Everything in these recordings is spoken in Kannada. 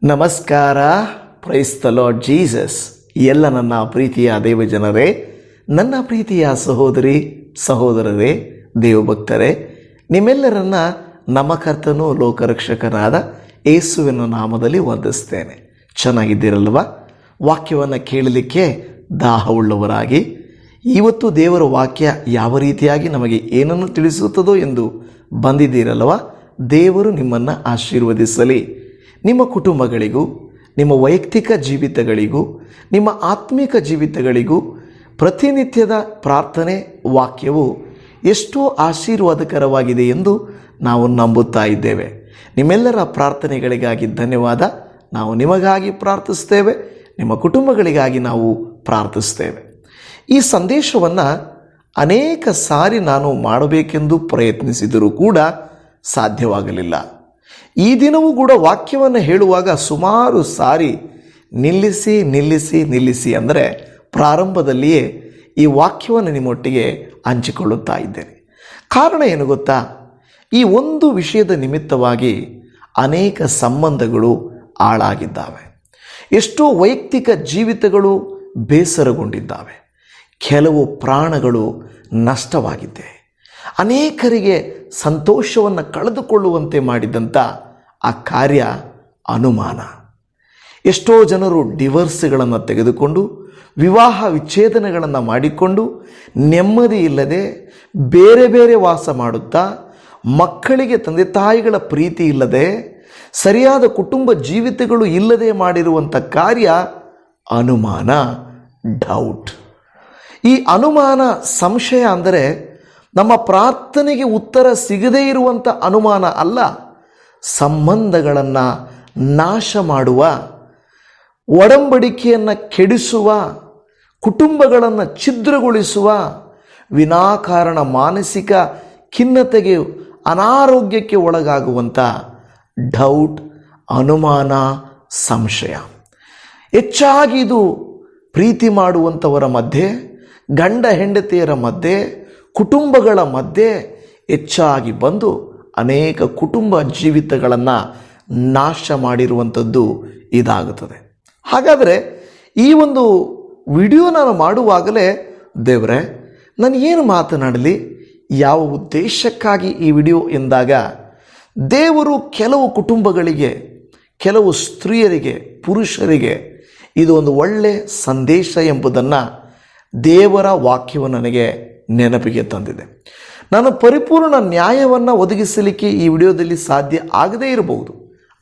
ನಮಸ್ಕಾರ. Price the Lord Jesus. ಎಲ್ಲ ನನ್ನ ಪ್ರೀತಿಯ ದೇವಜನರೇ, ನನ್ನ ಪ್ರೀತಿಯ ಸಹೋದರಿ ಸಹೋದರರೇ, ದೇವಭಕ್ತರೇ, ನಿಮ್ಮೆಲ್ಲರನ್ನ ನಮ್ಮ ಕರ್ತನೂ ಲೋಕರಕ್ಷಕನಾದ ಯೇಸುವಿನ ನಾಮದಲ್ಲಿ ವಂದಿಸ್ತೇನೆ. ಚೆನ್ನಾಗಿದ್ದೀರಲ್ವ? ವಾಕ್ಯವನ್ನು ಕೇಳಲಿಕ್ಕೆ ದಾಹವುಳ್ಳವರಾಗಿ ಇವತ್ತು ದೇವರ ವಾಕ್ಯ ಯಾವ ರೀತಿಯಾಗಿ ನಮಗೆ ಏನನ್ನು ತಿಳಿಸುತ್ತದೋ ಎಂದು ಬಂದಿದ್ದೀರಲ್ವ? ದೇವರು ನಿಮ್ಮನ್ನು ಆಶೀರ್ವದಿಸಲಿ. ನಿಮ್ಮ ಕುಟುಂಬಗಳಿಗೂ, ನಿಮ್ಮ ವೈಯಕ್ತಿಕ ಜೀವಿತಗಳಿಗೂ, ನಿಮ್ಮ ಆತ್ಮಿಕ ಜೀವಿತಗಳಿಗೂ ಪ್ರತಿನಿತ್ಯದ ಪ್ರಾರ್ಥನೆ ವಾಕ್ಯವು ಎಷ್ಟೋ ಆಶೀರ್ವಾದಕರವಾಗಿದೆ ಎಂದು ನಾವು ನಂಬುತ್ತಾ ಇದ್ದೇವೆ. ನಿಮ್ಮೆಲ್ಲರ ಪ್ರಾರ್ಥನೆಗಳಿಗಾಗಿ ಧನ್ಯವಾದ. ನಾವು ನಿಮಗಾಗಿ ಪ್ರಾರ್ಥಿಸ್ತೇವೆ, ನಿಮ್ಮ ಕುಟುಂಬಗಳಿಗಾಗಿ ನಾವು ಪ್ರಾರ್ಥಿಸ್ತೇವೆ. ಈ ಸಂದೇಶವನ್ನು ಅನೇಕ ಸಾರಿ ನಾನು ಮಾಡಬೇಕೆಂದು ಪ್ರಯತ್ನಿಸಿದರೂ ಕೂಡ ಸಾಧ್ಯವಾಗಲಿಲ್ಲ. ಈ ದಿನವೂ ಕೂಡ ವಾಕ್ಯವನ್ನು ಹೇಳುವಾಗ ಸುಮಾರು ಸಾರಿ ನಿಲ್ಲಿಸಿ ಅಂದರೆ ಪ್ರಾರಂಭದಲ್ಲಿಯೇ ಈ ವಾಕ್ಯವನ್ನು ನಿಮ್ಮೊಟ್ಟಿಗೆ ಹಂಚಿಕೊಳ್ಳುತ್ತಾ ಇದ್ದೇನೆ. ಕಾರಣ ಏನು ಗೊತ್ತಾ? ಈ ಒಂದು ವಿಷಯದ ನಿಮಿತ್ತವಾಗಿ ಅನೇಕ ಸಂಬಂಧಗಳು ಹಾಳಾಗಿದ್ದಾವೆ. ಎಷ್ಟೋ ವೈಯಕ್ತಿಕ ಜೀವಿತಗಳು ಬೇಸರಗೊಂಡಿದ್ದಾವೆ. ಕೆಲವು ಪ್ರಾಣಗಳು ನಷ್ಟವಾಗಿದ್ದೆ. ಅನೇಕರಿಗೆ ಸಂತೋಷವನ್ನು ಕಳೆದುಕೊಳ್ಳುವಂತೆ ಮಾಡಿದಂಥ ಆ ಕಾರ್ಯ ಅನುಮಾನ. ಎಷ್ಟೋ ಜನರು ಡಿವೋರ್ಸ್ಗಳನ್ನು ತೆಗೆದುಕೊಂಡು, ವಿವಾಹ ವಿಚ್ಛೇದನಗಳನ್ನು ಮಾಡಿಕೊಂಡು, ನೆಮ್ಮದಿ ಇಲ್ಲದೆ ಬೇರೆ ಬೇರೆ ವಾಸ ಮಾಡುತ್ತಾ, ಮಕ್ಕಳಿಗೆ ತಂದೆ ತಾಯಿಗಳ ಪ್ರೀತಿ ಇಲ್ಲದೆ, ಸರಿಯಾದ ಕುಟುಂಬ ಜೀವಿತಗಳು ಇಲ್ಲದೆ ಮಾಡಿರುವಂಥ ಕಾರ್ಯ ಅನುಮಾನ, ಡೌಟ್. ಈ ಅನುಮಾನ, ಸಂಶಯ ಅಂದರೆ ನಮ್ಮ ಪ್ರಾರ್ಥನೆಗೆ ಉತ್ತರ ಸಿಗದೇ ಇರುವಂಥ ಅನುಮಾನ ಅಲ್ಲ, ಸಂಬಂಧಗಳನ್ನು ನಾಶ ಮಾಡುವ, ಒಡಂಬಡಿಕೆಯನ್ನು ಕೆಡಿಸುವ, ಕುಟುಂಬಗಳನ್ನು ಛಿದ್ರಗೊಳಿಸುವ, ವಿನಾಕಾರಣ ಮಾನಸಿಕ ಖಿನ್ನತೆಗೆ, ಅನಾರೋಗ್ಯಕ್ಕೆ ಒಳಗಾಗುವಂಥ ಡೌಟ್, ಅನುಮಾನ, ಸಂಶಯ. ಹೆಚ್ಚಾಗಿ ಇದು ಪ್ರೀತಿ ಮಾಡುವಂಥವರ ಮಧ್ಯೆ, ಗಂಡ ಹೆಂಡತಿಯರ ಮಧ್ಯೆ, ಕುಟುಂಬಗಳ ಮಧ್ಯೆ ಹೆಚ್ಚಾಗಿ ಬಂದು ಅನೇಕ ಕುಟುಂಬ ಜೀವಿತಗಳನ್ನು ನಾಶ ಮಾಡಿರುವಂಥದ್ದು ಇದಾಗುತ್ತದೆ. ಹಾಗಾದರೆ ಈ ಒಂದು ವಿಡಿಯೋ ನಾನು ಮಾಡುವಾಗಲೇ, ದೇವರೇ ನಾನು ಏನು ಮಾತನಾಡಲಿ, ಯಾವ ಉದ್ದೇಶಕ್ಕಾಗಿ ಈ ವಿಡಿಯೋ ಎಂದಾಗ, ದೇವರು ಕೆಲವು ಕುಟುಂಬಗಳಿಗೆ, ಕೆಲವು ಸ್ತ್ರೀಯರಿಗೆ, ಪುರುಷರಿಗೆ ಇದು ಒಂದು ಒಳ್ಳೆಯ ಸಂದೇಶ ಎಂಬುದನ್ನು ದೇವರ ವಾಕ್ಯವು ನನಗೆ ನೆನಪಿಗೆ ತಂದಿದೆ. ನಾನು ಪರಿಪೂರ್ಣ ನ್ಯಾಯವನ್ನು ಒದಗಿಸಲಿಕ್ಕೆ ಈ ವಿಡಿಯೋದಲ್ಲಿ ಸಾಧ್ಯ ಆಗದೇ ಇರಬಹುದು.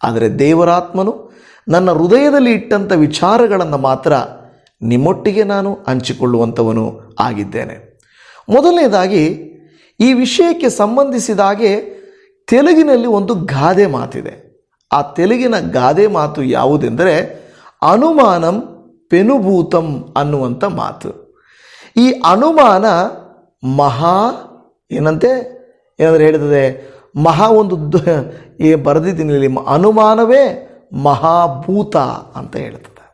ಆದರೆ ದೇವರಾತ್ಮನು ನನ್ನ ಹೃದಯದಲ್ಲಿ ಇಟ್ಟಂಥ ವಿಚಾರಗಳನ್ನು ಮಾತ್ರ ನಿಮ್ಮೊಟ್ಟಿಗೆ ನಾನು ಹಂಚಿಕೊಳ್ಳುವಂಥವನು ಆಗಿದ್ದೇನೆ. ಮೊದಲನೇದಾಗಿ ಈ ವಿಷಯಕ್ಕೆ ಸಂಬಂಧಿಸಿದಾಗೆ ತೆಲುಗಿನಲ್ಲಿ ಒಂದು ಗಾದೆ ಮಾತಿದೆ. ಆ ತೆಲುಗಿನ ಗಾದೆ ಮಾತು ಯಾವುದೆಂದರೆ ಅನುಮಾನಂ ಪೆನುಭೂತಂ ಅನ್ನುವಂಥ ಮಾತು. ಈ ಅನುಮಾನ ಏನಾದರೂ ಹೇಳ್ತದೆ, ಒಂದು ಬರೆದಿದ್ದೀನಿ ಇಲ್ಲಿ, ಅನುಮಾನವೇ ಮಹಾಭೂತ ಅಂತ ಹೇಳ್ತದೆ.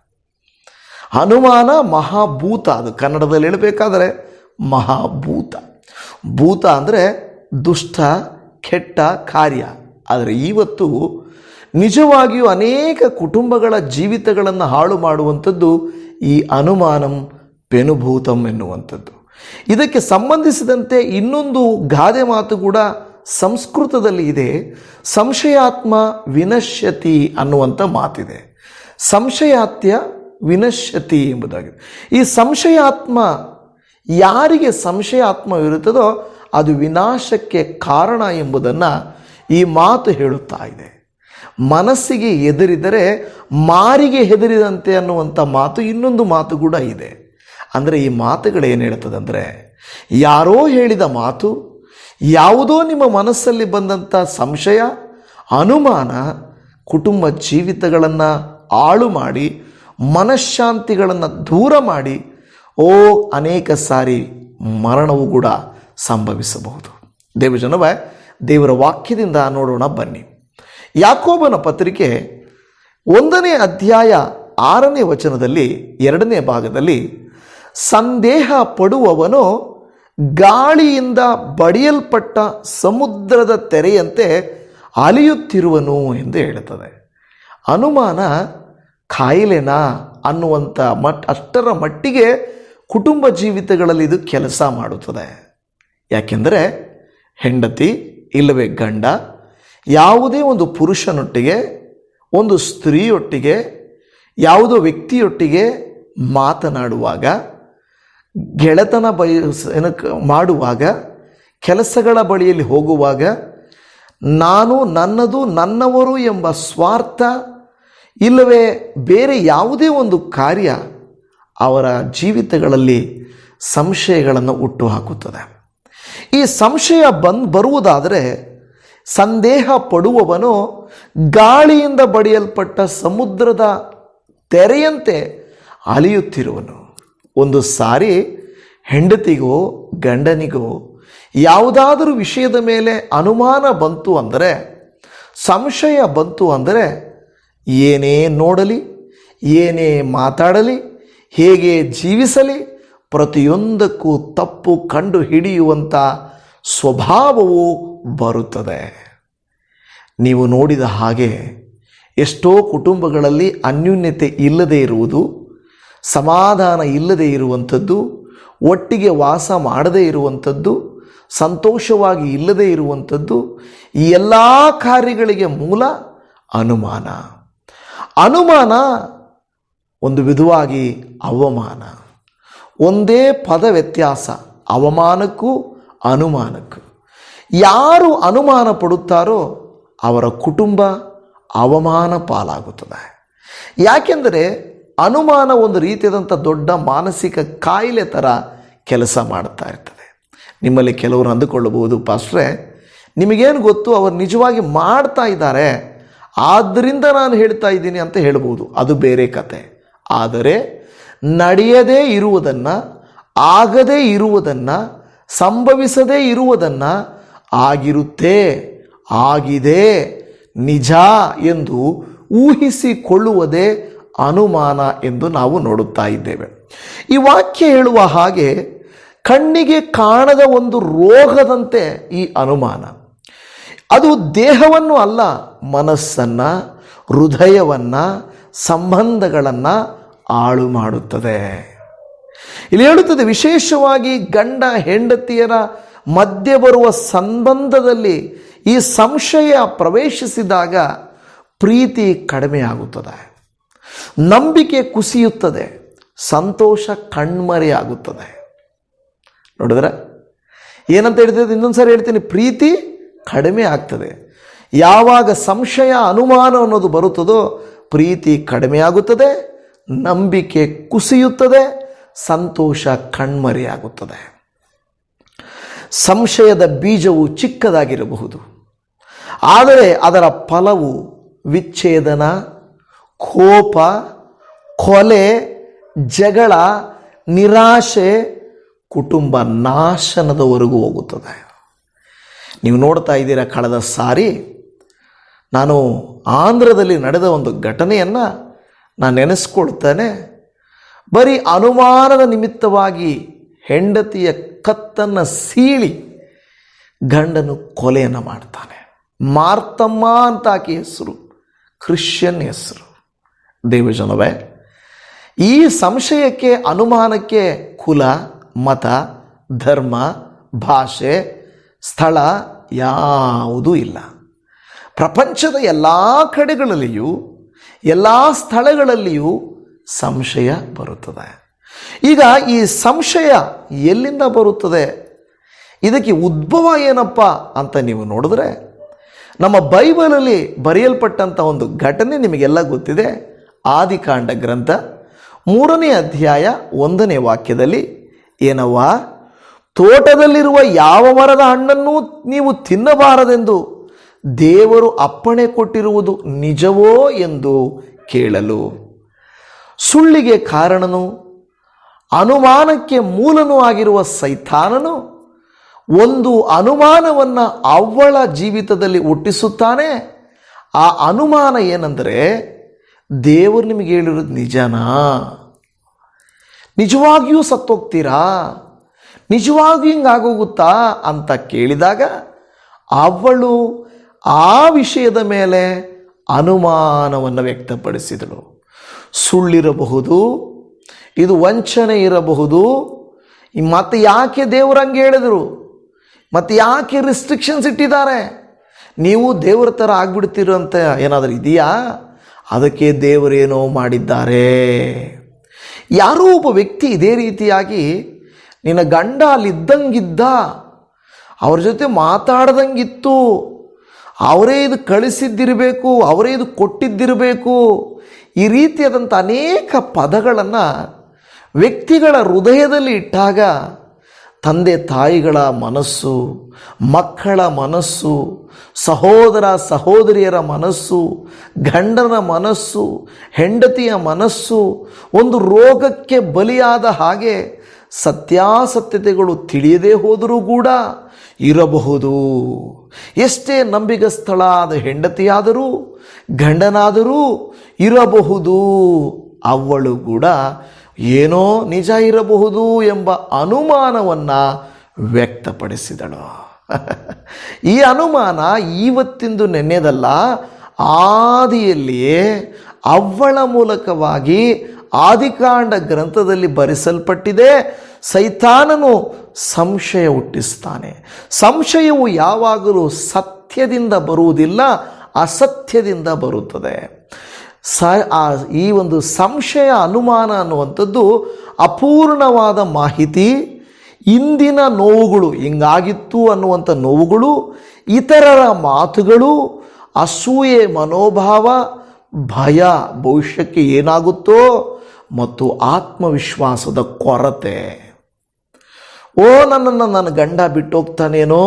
ಅನುಮಾನ ಮಹಾಭೂತ, ಅದು ಕನ್ನಡದಲ್ಲಿ ಹೇಳಬೇಕಾದ್ರೆ ಮಹಾಭೂತ. ಭೂತ ಅಂದರೆ ದುಷ್ಟ, ಕೆಟ್ಟ ಕಾರ್ಯ. ಆದರೆ ಇವತ್ತು ನಿಜವಾಗಿಯೂ ಅನೇಕ ಕುಟುಂಬಗಳ ಜೀವಿತಗಳನ್ನು ಹಾಳು ಮಾಡುವಂಥದ್ದು ಈ ಅನುಮಾನಂ ಪೆನುಭೂತಂ ಎನ್ನುವಂಥದ್ದು. ಇದಕ್ಕೆ ಸಂಬಂಧಿಸಿದಂತೆ ಇನ್ನೊಂದು ಗಾದೆ ಮಾತು ಕೂಡ ಸಂಸ್ಕೃತದಲ್ಲಿ ಇದೆ. ಸಂಶಯಾತ್ಮ ವಿನಶ್ಯತಿ ಅನ್ನುವಂಥ ಮಾತಿದೆ. ಸಂಶಯಾತ್ಯ ವಿನಶ್ಯತಿ ಎಂಬುದಾಗಿದೆ. ಈ ಸಂಶಯಾತ್ಮ, ಯಾರಿಗೆ ಸಂಶಯಾತ್ಮ ಇರುತ್ತದೋ ಅದು ವಿನಾಶಕ್ಕೆ ಕಾರಣ ಎಂಬುದನ್ನು ಈ ಮಾತು ಹೇಳುತ್ತಾ ಇದೆ. ಮನಸ್ಸಿಗೆ ಹೆದರಿದರೆ ಮಾರಿಗೆ ಹೆದರಿದಂತೆ ಅನ್ನುವಂಥ ಮಾತು ಇನ್ನೊಂದು ಮಾತು ಕೂಡ ಇದೆ. ಅಂದರೆ ಈ ಮಾತುಗಳೇನು ಹೇಳ್ತದೆ ಅಂದರೆ, ಯಾರೋ ಹೇಳಿದ ಮಾತು, ಯಾವುದೋ ನಿಮ್ಮ ಮನಸ್ಸಲ್ಲಿ ಬಂದಂಥ ಸಂಶಯ, ಅನುಮಾನ ಕುಟುಂಬ ಜೀವಿತಗಳನ್ನು ಹಾಳು ಮಾಡಿ, ಮನಃಶಾಂತಿಗಳನ್ನು ದೂರ ಮಾಡಿ, ಅನೇಕ ಸಾರಿ ಮರಣವು ಕೂಡ ಸಂಭವಿಸಬಹುದು. ದೇವಜನವೇ, ದೇವರ ವಾಕ್ಯದಿಂದ ನೋಡೋಣ ಬನ್ನಿ. ಯಾಕೋಬನ ಪತ್ರಿಕೆ 1ನೇ ಅಧ್ಯಾಯ 6ನೇ ವಚನದಲ್ಲಿ 2ನೇ ಭಾಗದಲ್ಲಿ, ಸಂದೇಹ ಪಡುವವನು ಗಾಳಿಯಿಂದ ಬಡಿಯಲ್ಪಟ್ಟ ಸಮುದ್ರದ ತೆರೆಯಂತೆ ಅಲಿಯುತ್ತಿರುವನು ಎಂದು ಹೇಳುತ್ತದೆ. ಅನುಮಾನ ಕಾಯಿಲೆನಾ ಅನ್ನುವಂಥ ಅಷ್ಟರ ಮಟ್ಟಿಗೆ ಕುಟುಂಬ ಜೀವಿತಗಳಲ್ಲಿ ಇದು ಕೆಲಸ ಮಾಡುತ್ತದೆ. ಯಾಕೆಂದರೆ ಹೆಂಡತಿ ಇಲ್ಲವೇ ಗಂಡ ಯಾವುದೇ ಒಂದು ಪುರುಷನೊಟ್ಟಿಗೆ, ಒಂದು ಸ್ತ್ರೀಯೊಟ್ಟಿಗೆ, ಯಾವುದೋ ವ್ಯಕ್ತಿಯೊಟ್ಟಿಗೆ ಮಾತನಾಡುವಾಗ, ಗೆಳೆತನ ಮಾಡುವಾಗ, ಕೆಲಸಗಳ ಬಳಿಯಲ್ಲಿ ಹೋಗುವಾಗ ನಾನು, ನನ್ನದು, ನನ್ನವರು ಎಂಬ ಸ್ವಾರ್ಥ ಇಲ್ಲವೇ ಬೇರೆ ಯಾವುದೇ ಒಂದು ಕಾರ್ಯ ಅವರ ಜೀವಿತಗಳಲ್ಲಿ ಸಂಶಯಗಳನ್ನು ಹುಟ್ಟುಹಾಕುತ್ತದೆ. ಈ ಸಂಶಯ ಬರುವುದಾದರೆ ಸಂದೇಹ ಪಡುವವನು ಗಾಳಿಯಿಂದ ಬಡಿಯಲ್ಪಟ್ಟ ಸಮುದ್ರದ ತೆರೆಯಂತೆ ಅಲಿಯುತ್ತಿರುವನು. ಒಂದು ಸಾರಿ ಹೆಂಡತಿಗೋ ಗಂಡನಿಗೋ ಯಾವುದಾದರೂ ವಿಷಯದ ಮೇಲೆ ಅನುಮಾನ ಬಂತು ಅಂದರೆ, ಸಂಶಯ ಬಂತು ಅಂದರೆ, ಏನೇ ನೋಡಲಿ, ಏನೇ ಮಾತಾಡಲಿ, ಹೇಗೆ ಜೀವಿಸಲಿ, ಪ್ರತಿಯೊಂದಕ್ಕೂ ತಪ್ಪು ಕಂಡು ಹಿಡಿಯುವಂಥ ಸ್ವಭಾವವು ಬರುತ್ತದೆ. ನೀವು ನೋಡಿದ ಹಾಗೆ ಎಷ್ಟೋ ಕುಟುಂಬಗಳಲ್ಲಿ ಅನ್ಯೋನ್ಯತೆ ಇಲ್ಲದೆ ಇರುವುದು, ಸಮಾಧಾನ ಇಲ್ಲದೆ ಇರುವಂಥದ್ದು, ಒಟ್ಟಿಗೆ ವಾಸ ಮಾಡದೇ ಇರುವಂಥದ್ದು, ಸಂತೋಷವಾಗಿ ಇಲ್ಲದೆ ಇರುವಂಥದ್ದು, ಈ ಎಲ್ಲ ಕಾರ್ಯಗಳಿಗೆ ಮೂಲ ಅನುಮಾನ. ಅನುಮಾನ ಒಂದು ವಿಧವಾಗಿ ಅವಮಾನ. ಒಂದೇ ಪದ ವ್ಯತ್ಯಾಸ ಅವಮಾನಕ್ಕೂ ಅನುಮಾನಕ್ಕೂ. ಯಾರು ಅನುಮಾನ ಪಡುತ್ತಾರೋ ಅವರ ಕುಟುಂಬ ಅವಮಾನ ಪಾಲಾಗುತ್ತದೆ. ಯಾಕೆಂದರೆ ಅನುಮಾನ ಒಂದು ರೀತಿಯಾದಂಥ ದೊಡ್ಡ ಮಾನಸಿಕ ಕಾಯಿಲೆ ಥರ ಕೆಲಸ ಮಾಡ್ತಾ ಇರ್ತದೆ. ನಿಮ್ಮಲ್ಲಿ ಕೆಲವರು ಅಂದುಕೊಳ್ಳಬಹುದು, ಪಾಸ್ಟ್ರೆ ನಿಮಗೇನು ಗೊತ್ತು, ಅವರು ನಿಜವಾಗಿ ಮಾಡ್ತಾ ಇದ್ದಾರೆ ಆದ್ದರಿಂದ ನಾನು ಹೇಳ್ತಾ ಇದ್ದೀನಿ ಅಂತ ಹೇಳ್ಬೋದು. ಅದು ಬೇರೆ ಕತೆ. ಆದರೆ ನಡೆಯದೇ ಇರುವುದನ್ನು, ಆಗದೇ ಇರುವುದನ್ನು, ಸಂಭವಿಸದೇ ಇರುವುದನ್ನು ಆಗಿರುತ್ತೆ, ಆಗಿದೆ, ನಿಜ ಎಂದು ಊಹಿಸಿಕೊಳ್ಳುವುದೇ ಅನುಮಾನ ಎಂದು ನಾವು ನೋಡುತ್ತಾ ಇದ್ದೇವೆ. ಈ ವಾಕ್ಯ ಹೇಳುವ ಹಾಗೆ ಕಣ್ಣಿಗೆ ಕಾಣದ ಒಂದು ರೋಗದಂತೆ ಈ ಅನುಮಾನ. ಅದು ದೇಹವನ್ನು ಅಲ್ಲ, ಮನಸ್ಸನ್ನು, ಹೃದಯವನ್ನು, ಸಂಬಂಧಗಳನ್ನು ಹಾಳು ಮಾಡುತ್ತದೆ. ಇಲ್ಲಿ ಹೇಳುತ್ತದೆ, ವಿಶೇಷವಾಗಿ ಗಂಡ ಹೆಂಡತಿಯರ ಮಧ್ಯೆ ಬರುವ ಸಂಬಂಧದಲ್ಲಿ ಈ ಸಂಶಯ ಪ್ರವೇಶಿಸಿದಾಗ ಪ್ರೀತಿ ಕಡಿಮೆಯಾಗುತ್ತದೆ, ನಂಬಿಕೆ ಕುಸಿಯುತ್ತದೆ, ಸಂತೋಷ ಕಣ್ಮರೆಯಾಗುತ್ತದೆ. ನೋಡಿದ್ರೆ ಏನಂತ ಹೇಳ್ತಿದ್ದೆ, ಇನ್ನೊಂದು ಸಾರಿ ಹೇಳ್ತೀನಿ, ಪ್ರೀತಿ ಕಡಿಮೆ ಆಗ್ತದೆ. ಯಾವಾಗ ಸಂಶಯ ಅನುಮಾನ ಅನ್ನೋದು ಬರುತ್ತದೋ ಪ್ರೀತಿ ಕಡಿಮೆಯಾಗುತ್ತದೆ, ನಂಬಿಕೆ ಕುಸಿಯುತ್ತದೆ, ಸಂತೋಷ ಕಣ್ಮರೆಯಾಗುತ್ತದೆ. ಸಂಶಯದ ಬೀಜವು ಚಿಕ್ಕದಾಗಿರಬಹುದು, ಆದರೆ ಅದರ ಫಲವು ವಿಚ್ಛೇದನ, ಕೋಪ, ಕೊಲೆ, ಜಗಳ, ನಿರಾಶೆ, ಕುಟುಂಬ ನಾಶನದವರೆಗೂ ಹೋಗುತ್ತದೆ. ನೀವು ನೋಡ್ತಾ ಇದ್ದೀರಾ, ಕಳೆದ ಸಾರಿ ನಾನು ಆಂಧ್ರದಲ್ಲಿ ನಡೆದ ಒಂದು ಘಟನೆಯನ್ನು ನಾನು ನೆನೆಸ್ಕೊಳ್ತೇನೆ. ಬರೀ ಅನುಮಾನದ ನಿಮಿತ್ತವಾಗಿ ಹೆಂಡತಿಯ ಕತ್ತನ್ನು ಸೀಳಿ ಗಂಡನು ಕೊಲೆಯನ್ನು ಮಾಡ್ತಾನೆ. ಮಾರ್ತಮ್ಮ ಅಂತ ಆಕೆ ಹೆಸರು, ಕ್ರಿಶ್ಚಿಯನ್ ಹೆಸರು. ದೇವಜನವೇ, ಈ ಸಂಶಯಕ್ಕೆ, ಅನುಮಾನಕ್ಕೆ ಕುಲ, ಮತ, ಧರ್ಮ, ಭಾಷೆ, ಸ್ಥಳ ಯಾವುದೂ ಇಲ್ಲ. ಪ್ರಪಂಚದ ಎಲ್ಲ ಕಡೆಗಳಲ್ಲಿಯೂ, ಎಲ್ಲ ಸ್ಥಳಗಳಲ್ಲಿಯೂ ಸಂಶಯ ಬರುತ್ತದೆ. ಈಗ ಈ ಸಂಶಯ ಎಲ್ಲಿಂದ ಬರುತ್ತದೆ, ಇದಕ್ಕೆ ಉದ್ಭವ ಏನಪ್ಪ ಅಂತ ನೀವು ನೋಡಿದ್ರೆ, ನಮ್ಮ ಬೈಬಲಲ್ಲಿ ಬರೆಯಲ್ಪಟ್ಟಂಥ ಒಂದು ಘಟನೆ ನಿಮಗೆಲ್ಲ ಗೊತ್ತಿದೆ. ಆದಿಕಾಂಡ ಗ್ರಂಥ 3ನೇ ಅಧ್ಯಾಯ 1ನೇ ವಾಕ್ಯದಲ್ಲಿ, ಏನವ್ವ, ತೋಟದಲ್ಲಿರುವ ಯಾವ ಮರದ ಹಣ್ಣನ್ನು ನೀವು ತಿನ್ನಬಾರದೆಂದು ದೇವರು ಅಪ್ಪಣೆ ಕೊಟ್ಟಿರುವುದು ನಿಜವೋ ಎಂದು ಕೇಳಲು, ಸುಳ್ಳಿಗೆ ಕಾರಣನು, ಅನುಮಾನಕ್ಕೆ ಮೂಲನೂ ಆಗಿರುವ ಸೈತಾನನು ಒಂದು ಅನುಮಾನವನ್ನು ಅವಳ ಜೀವಿತದಲ್ಲಿ ಹುಟ್ಟಿಸುತ್ತಾನೆ. ಆ ಅನುಮಾನ ಏನೆಂದರೆ, ದೇವರು ನಿಮಗೆ ಹೇಳಿರೋದು ನಿಜನಾ? ನಿಜವಾಗಿಯೂ ಸತ್ತೋಗ್ತೀರಾ? ನಿಜವಾಗಿಯೂ ಹಿಂಗಾಗೋಗುತ್ತಾ ಅಂತ ಕೇಳಿದಾಗ ಅವಳು ಆ ವಿಷಯದ ಮೇಲೆ ಅನುಮಾನವನ್ನು ವ್ಯಕ್ತಪಡಿಸಿದಳು. ಸುಳ್ಳಿರಬಹುದು, ಇದು ವಂಚನೆ ಇರಬಹುದು. ಮತ್ತೆ ಯಾಕೆ ದೇವರಂಗೆ ಹೇಳಿದರು? ಮತ್ತು ಯಾಕೆ ರಿಸ್ಟ್ರಿಕ್ಷನ್ಸ್ ಇಟ್ಟಿದ್ದಾರೆ? ನೀವು ದೇವರ ಥರ ಆಗ್ಬಿಡ್ತೀರೋ ಅಂತ ಏನಾದರೂ ಇದೆಯಾ? ಅದಕ್ಕೆ ದೇವರೇನೋ ಮಾಡಿದ್ದಾರೆ. ಯಾರೋ ಒಬ್ಬ ವ್ಯಕ್ತಿ ಇದೇ ರೀತಿಯಾಗಿ ನಿನ್ನ ಗಂಡ ಅಲ್ಲಿದ್ದಂಗಿದ್ದ, ಅವ್ರ ಜೊತೆ ಮಾತಾಡ್ದಂಗಿತ್ತು, ಅವರೇ ಇದು ಕಳಿಸಿದ್ದಿರಬೇಕು, ಅವರೇ ಇದು ಕೊಟ್ಟಿದ್ದಿರಬೇಕು, ಈ ರೀತಿಯಾದಂಥ ಅನೇಕ ಪದಗಳನ್ನು ವ್ಯಕ್ತಿಗಳ ಹೃದಯದಲ್ಲಿ ಇಟ್ಟಾಗ ತಂದೆ ತಾಯಿಗಳ ಮನಸ್ಸು, ಮಕ್ಕಳ ಮನಸ್ಸು, ಸಹೋದರ ಸಹೋದರಿಯರ ಮನಸ್ಸು, ಗಂಡನ ಮನಸ್ಸು, ಹೆಂಡತಿಯ ಮನಸ್ಸು ಒಂದು ರೋಗಕ್ಕೆ ಬಲಿಯಾದ ಹಾಗೆ ಸತ್ಯಾಸತ್ಯತೆಗಳು ತಿಳಿಯದೇ ಹೋದರೂ ಕೂಡ ಇರಬಹುದು. ಎಷ್ಟೇ ನಂಬಿಗಸ್ತಳಾದ ಹೆಂಡತಿಯಾದರೂ ಗಂಡನಾದರೂ ಇರಬಹುದು. ಅವಳು ಕೂಡ ಏನೋ ನಿಜ ಇರಬಹುದು ಎಂಬ ಅನುಮಾನವನ್ನು ವ್ಯಕ್ತಪಡಿಸಿದಳು. ಈ ಅನುಮಾನ ಇವತ್ತಿಂದು ನೆನ್ನೆದಲ್ಲ, ಆದಿಯಲ್ಲಿಯೇ ಅವಳ ಮೂಲಕವಾಗಿ ಆದಿಕಾಂಡ ಗ್ರಂಥದಲ್ಲಿ ಬರೆಸಲ್ಪಟ್ಟಿದೆ. ಸೈತಾನನು ಸಂಶಯ ಹುಟ್ಟಿಸ್ತಾನೆ. ಸಂಶಯವು ಯಾವಾಗಲೂ ಸತ್ಯದಿಂದ ಬರುವುದಿಲ್ಲ, ಅಸತ್ಯದಿಂದ ಬರುತ್ತದೆ. ಈ ಒಂದು ಸಂಶಯ, ಅನುಮಾನ ಅನ್ನುವಂಥದ್ದು ಅಪೂರ್ಣವಾದ ಮಾಹಿತಿ, ಇಂದಿನ ನೋವುಗಳು, ಹಿಂಗಾಗಿತ್ತು ಅನ್ನುವಂಥ ನೋವುಗಳು, ಇತರರ ಮಾತುಗಳು, ಅಸೂಯೆ ಮನೋಭಾವ, ಭಯ ಭವಿಷ್ಯಕ್ಕೆ ಏನಾಗುತ್ತೋ ಮತ್ತು ಆತ್ಮವಿಶ್ವಾಸದ ಕೊರತೆ. ನನ್ನನ್ನು ನನ್ನ ಗಂಡ ಬಿಟ್ಟೋಗ್ತಾನೇನೋ,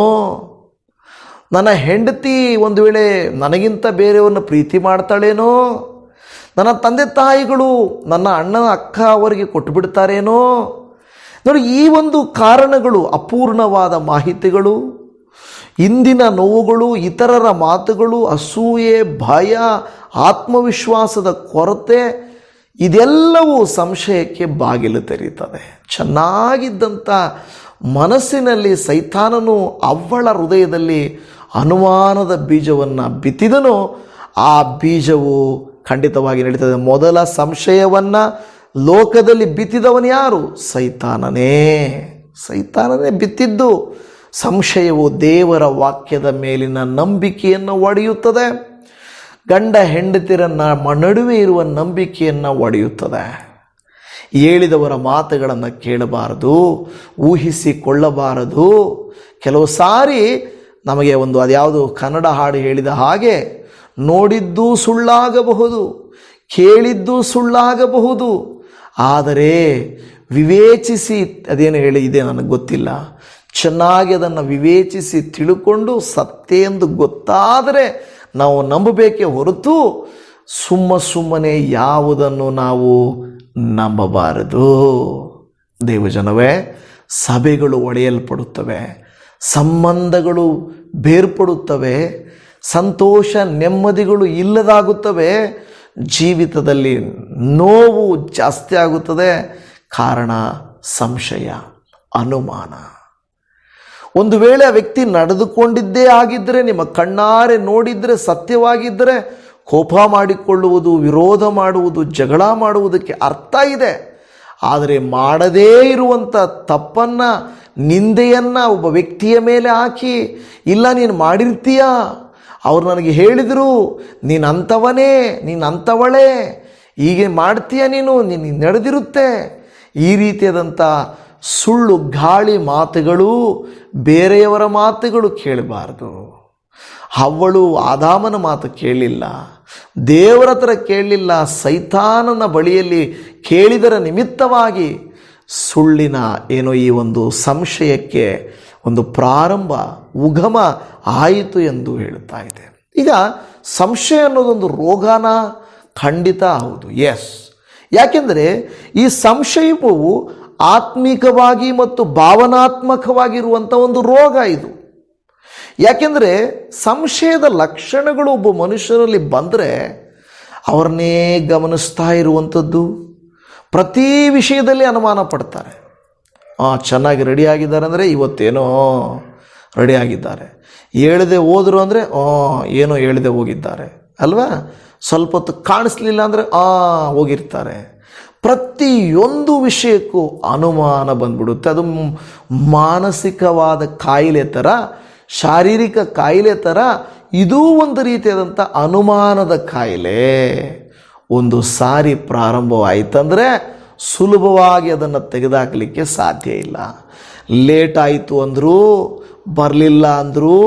ನನ್ನ ಹೆಂಡತಿ ಒಂದು ವೇಳೆ ನನಗಿಂತ ಬೇರೆಯವ್ರನ್ನ ಪ್ರೀತಿ ಮಾಡ್ತಾಳೇನೋ, ನನ್ನ ತಂದೆ ತಾಯಿಗಳು ನನ್ನ ಅಣ್ಣ ಅಕ್ಕ ಅವರಿಗೆ ಕೊಟ್ಟು ಬಿಡ್ತಾರೇನೋ. ನೋಡಿ, ಈ ಒಂದು ಕಾರಣಗಳು, ಅಪೂರ್ಣವಾದ ಮಾಹಿತಿಗಳು, ಇಂದಿನ ನೋವುಗಳು, ಇತರರ ಮಾತುಗಳು, ಅಸೂಯೆ, ಭಯ, ಆತ್ಮವಿಶ್ವಾಸದ ಕೊರತೆ, ಇದೆಲ್ಲವೂ ಸಂಶಯಕ್ಕೆ ಬಾಗಿಲು ತೆರೀತದೆ. ಚೆನ್ನಾಗಿದ್ದಂಥ ಮನಸ್ಸಿನಲ್ಲಿ ಸೈತಾನನು ಅವಳ ಹೃದಯದಲ್ಲಿ ಅನುಮಾನದ ಬೀಜವನ್ನು ಬಿತ್ತಿದನು. ಆ ಬೀಜವು ಖಂಡಿತವಾಗಿ ನಡೀತದೆ. ಮೊದಲ ಸಂಶಯವನ್ನು ಲೋಕದಲ್ಲಿ ಬಿತ್ತಿದವನು ಯಾರು? ಸೈತಾನನೇ ಬಿತ್ತಿದ್ದು. ಸಂಶಯವು ದೇವರ ವಾಕ್ಯದ ಮೇಲಿನ ನಂಬಿಕೆಯನ್ನು ಒಡೆಯುತ್ತದೆ. ಗಂಡ ಹೆಂಡತಿರನ್ನ ನಡುವೆ ಇರುವ ನಂಬಿಕೆಯನ್ನು ಒಡೆಯುತ್ತದೆ. ಹೇಳಿದವರ ಮಾತುಗಳನ್ನು ಕೇಳಬಾರದು, ಊಹಿಸಿಕೊಳ್ಳಬಾರದು. ಕೆಲವು ಸಾರಿ ನಮಗೆ ಅದ್ಯಾವುದು ಕನ್ನಡ ಹಾಡು ಹೇಳಿದ ಹಾಗೆ, ನೋಡಿದ್ದು ಸುಳ್ಳಾಗಬಹುದು, ಕೇಳಿದ್ದು ಸುಳ್ಳಾಗಬಹುದು, ಆದರೆ ವಿವೇಚಿಸಿ, ಅದೇನು ಇದೆ ನನಗೆ ಗೊತ್ತಿಲ್ಲ, ಚೆನ್ನಾಗಿ ಅದನ್ನು ವಿವೇಚಿಸಿ ತಿಳ್ಕೊಂಡು ಸತ್ಯ ಎಂದು ಗೊತ್ತಾದರೆ ನಾವು ನಂಬಬೇಕೇ ಹೊರತು ಸುಮ್ಮನೆ ಯಾವುದನ್ನು ನಾವು ನಂಬಬಾರದು. ದೇವಜನವೇ, ಸಭೆಗಳು ಒಡೆಯಲ್ಪಡುತ್ತವೆ, ಸಂಬಂಧಗಳು ಬೇರ್ಪಡುತ್ತವೆ, ಸಂತೋಷ ನೆಮ್ಮದಿಗಳು ಇಲ್ಲದಾಗುತ್ತವೆ, ಜೀವಿತದಲ್ಲಿ ನೋವು ಜಾಸ್ತಿ ಆಗುತ್ತದೆ. ಕಾರಣ ಸಂಶಯ, ಅನುಮಾನ. ಒಂದು ವೇಳೆ ಆ ವ್ಯಕ್ತಿ ನಡೆದುಕೊಂಡಿದ್ದೇ ಆಗಿದ್ದರೆ, ನಿಮ್ಮ ಕಣ್ಣಾರೆ ನೋಡಿದರೆ, ಸತ್ಯವಾಗಿದ್ದರೆ, ಕೋಪ ಮಾಡಿಕೊಳ್ಳುವುದು, ವಿರೋಧ ಮಾಡುವುದು, ಜಗಳ ಮಾಡುವುದಕ್ಕೆ ಅರ್ಥ ಇದೆ. ಆದರೆ ಮಾಡದೇ ಇರುವಂಥ ತಪ್ಪನ್ನು, ನಿಂದೆಯನ್ನು ಒಬ್ಬ ವ್ಯಕ್ತಿಯ ಮೇಲೆ ಹಾಕಿ, ಇಲ್ಲ ನೀನು ಮಾಡಿರ್ತೀಯ, ಅವ್ರು ನನಗೆ ಹೇಳಿದರು, ನೀನು ಅಂಥವನೇ, ನೀನು ಅಂಥವಳೇ, ಹೀಗೆ ಮಾಡ್ತೀಯ, ನೀನು ನಡೆದಿರುತ್ತೆ, ಈ ರೀತಿಯಾದಂಥ ಸುಳ್ಳು ಗಾಳಿ ಮಾತುಗಳು, ಬೇರೆಯವರ ಮಾತುಗಳು ಕೇಳಬಾರ್ದು. ಅವಳು ಆದಾಮನ ಮಾತು ಕೇಳಲಿಲ್ಲ, ದೇವರ ಹತ್ರ ಕೇಳಲಿಲ್ಲ, ಸೈತಾನನ ಬಳಿಯಲ್ಲಿ ಕೇಳಿದರ ನಿಮಿತ್ತವಾಗಿ ಸುಳ್ಳಿನ ಈ ಒಂದು ಸಂಶಯಕ್ಕೆ ಒಂದು ಪ್ರಾರಂಭ, ಉಗಮ ಆಯಿತು ಎಂದು ಹೇಳುತ್ತಾ ಇದೆ. ಈಗ ಸಂಶಯ ಅನ್ನೋದೊಂದು ರೋಗನ? ಖಂಡಿತ ಹೌದು, ಎಸ್. ಯಾಕೆಂದರೆ ಈ ಸಂಶಯವು ಆತ್ಮಿಕವಾಗಿ ಮತ್ತು ಭಾವನಾತ್ಮಕವಾಗಿರುವಂಥ ಒಂದು ರೋಗ ಇದು. ಯಾಕೆಂದರೆ ಸಂಶಯದ ಲಕ್ಷಣಗಳು ಒಬ್ಬ ಮನುಷ್ಯರಲ್ಲಿ ಬಂದರೆ ಅವ್ರನ್ನೇ ಗಮನಿಸ್ತಾ ಇರುವಂಥದ್ದು, ಪ್ರತಿ ವಿಷಯದಲ್ಲಿ ಅನುಮಾನ ಪಡ್ತಾರೆ. ಚೆನ್ನಾಗಿ ರೆಡಿಯಾಗಿದ್ದಾರೆ ಅಂದರೆ ಇವತ್ತೇನೋ ರೆಡಿಯಾಗಿದ್ದಾರೆ, ಹೇಳದೆ ಹೋದರು ಅಂದರೆ ಏನೋ ಹೇಳದೆ ಹೋಗಿದ್ದಾರೆ, ಅಲ್ವಾ? ಸ್ವಲ್ಪ ಹೊತ್ತು ಕಾಣಿಸ್ಲಿಲ್ಲ ಅಂದರೆ ಹೋಗಿರ್ತಾರೆ. ಪ್ರತಿಯೊಂದು ವಿಷಯಕ್ಕೂ ಅನುಮಾನ ಬಂದ್ಬಿಡುತ್ತೆ. ಅದು ಮಾನಸಿಕವಾದ ಕಾಯಿಲೆ ಥರ, ಶಾರೀರಿಕ ಕಾಯಿಲೆ ಥರ, ಇದೂ ಒಂದು ರೀತಿಯಾದಂಥ ಅನುಮಾನದ ಕಾಯಿಲೆ. ಒಂದು ಸಾರಿ ಪ್ರಾರಂಭವಾಯಿತಂದರೆ ಸುಲಭವಾಗಿ ಅದನ್ನು ತೆಗೆದುಹಾಕಲಿಕ್ಕೆ ಸಾಧ್ಯ ಇಲ್ಲ. ಲೇಟ್ ಆಯಿತು ಅಂದರೂ, ಬರಲಿಲ್ಲ ಅಂದರೂ,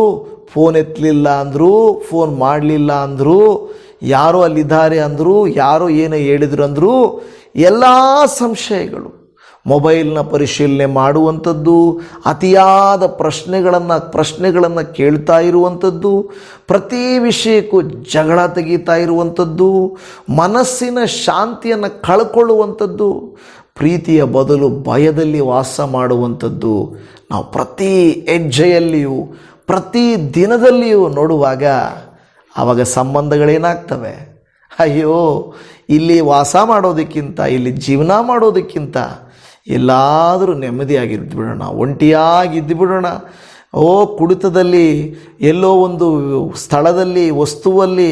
ಫೋನ್ ಎತ್ತಲಿಲ್ಲ ಅಂದರೂ, ಫೋನ್ ಮಾಡಲಿಲ್ಲ ಅಂದರೂ, ಯಾರೋ ಅಲ್ಲಿದ್ದಾರೆ ಅಂದರು, ಯಾರೋ ಏನೋ ಹೇಳಿದ್ರು ಅಂದರೂ, ಎಲ್ಲ ಸಂಶಯಗಳು. ಮೊಬೈಲ್ನ ಪರಿಶೀಲನೆ ಮಾಡುವಂಥದ್ದು, ಅತಿಯಾದ ಪ್ರಶ್ನೆಗಳನ್ನು ಕೇಳ್ತಾ ಇರುವಂಥದ್ದು, ಪ್ರತಿ ವಿಷಯಕ್ಕೂ ಜಗಳ ತೆಗೀತಾ ಇರುವಂಥದ್ದು, ಮನಸ್ಸಿನ ಶಾಂತಿಯನ್ನು ಕಳ್ಕೊಳ್ಳುವಂಥದ್ದು, ಪ್ರೀತಿಯ ಬದಲು ಭಯದಲ್ಲಿ ವಾಸ ಮಾಡುವಂಥದ್ದು ನಾವು ಪ್ರತಿ ಹೆಜ್ಜೆಯಲ್ಲಿಯೂ ಪ್ರತಿ ದಿನದಲ್ಲಿಯೂ ನೋಡುವಾಗ ಆವಾಗ ಸಂಬಂಧಗಳೇನಾಗ್ತವೆ? ಅಯ್ಯೋ, ಇಲ್ಲಿ ವಾಸ ಮಾಡೋದಕ್ಕಿಂತ, ಇಲ್ಲಿ ಜೀವನ ಮಾಡೋದಕ್ಕಿಂತ ಎಲ್ಲಾದರೂ ನೆಮ್ಮದಿಯಾಗಿದ್ದು ಬಿಡೋಣ, ಒಂಟಿಯಾಗಿದ್ದು ಬಿಡೋಣ. ಕುಡಿತದಲ್ಲಿ, ಎಲ್ಲೋ ಒಂದು ಸ್ಥಳದಲ್ಲಿ, ವಸ್ತುವಲ್ಲಿ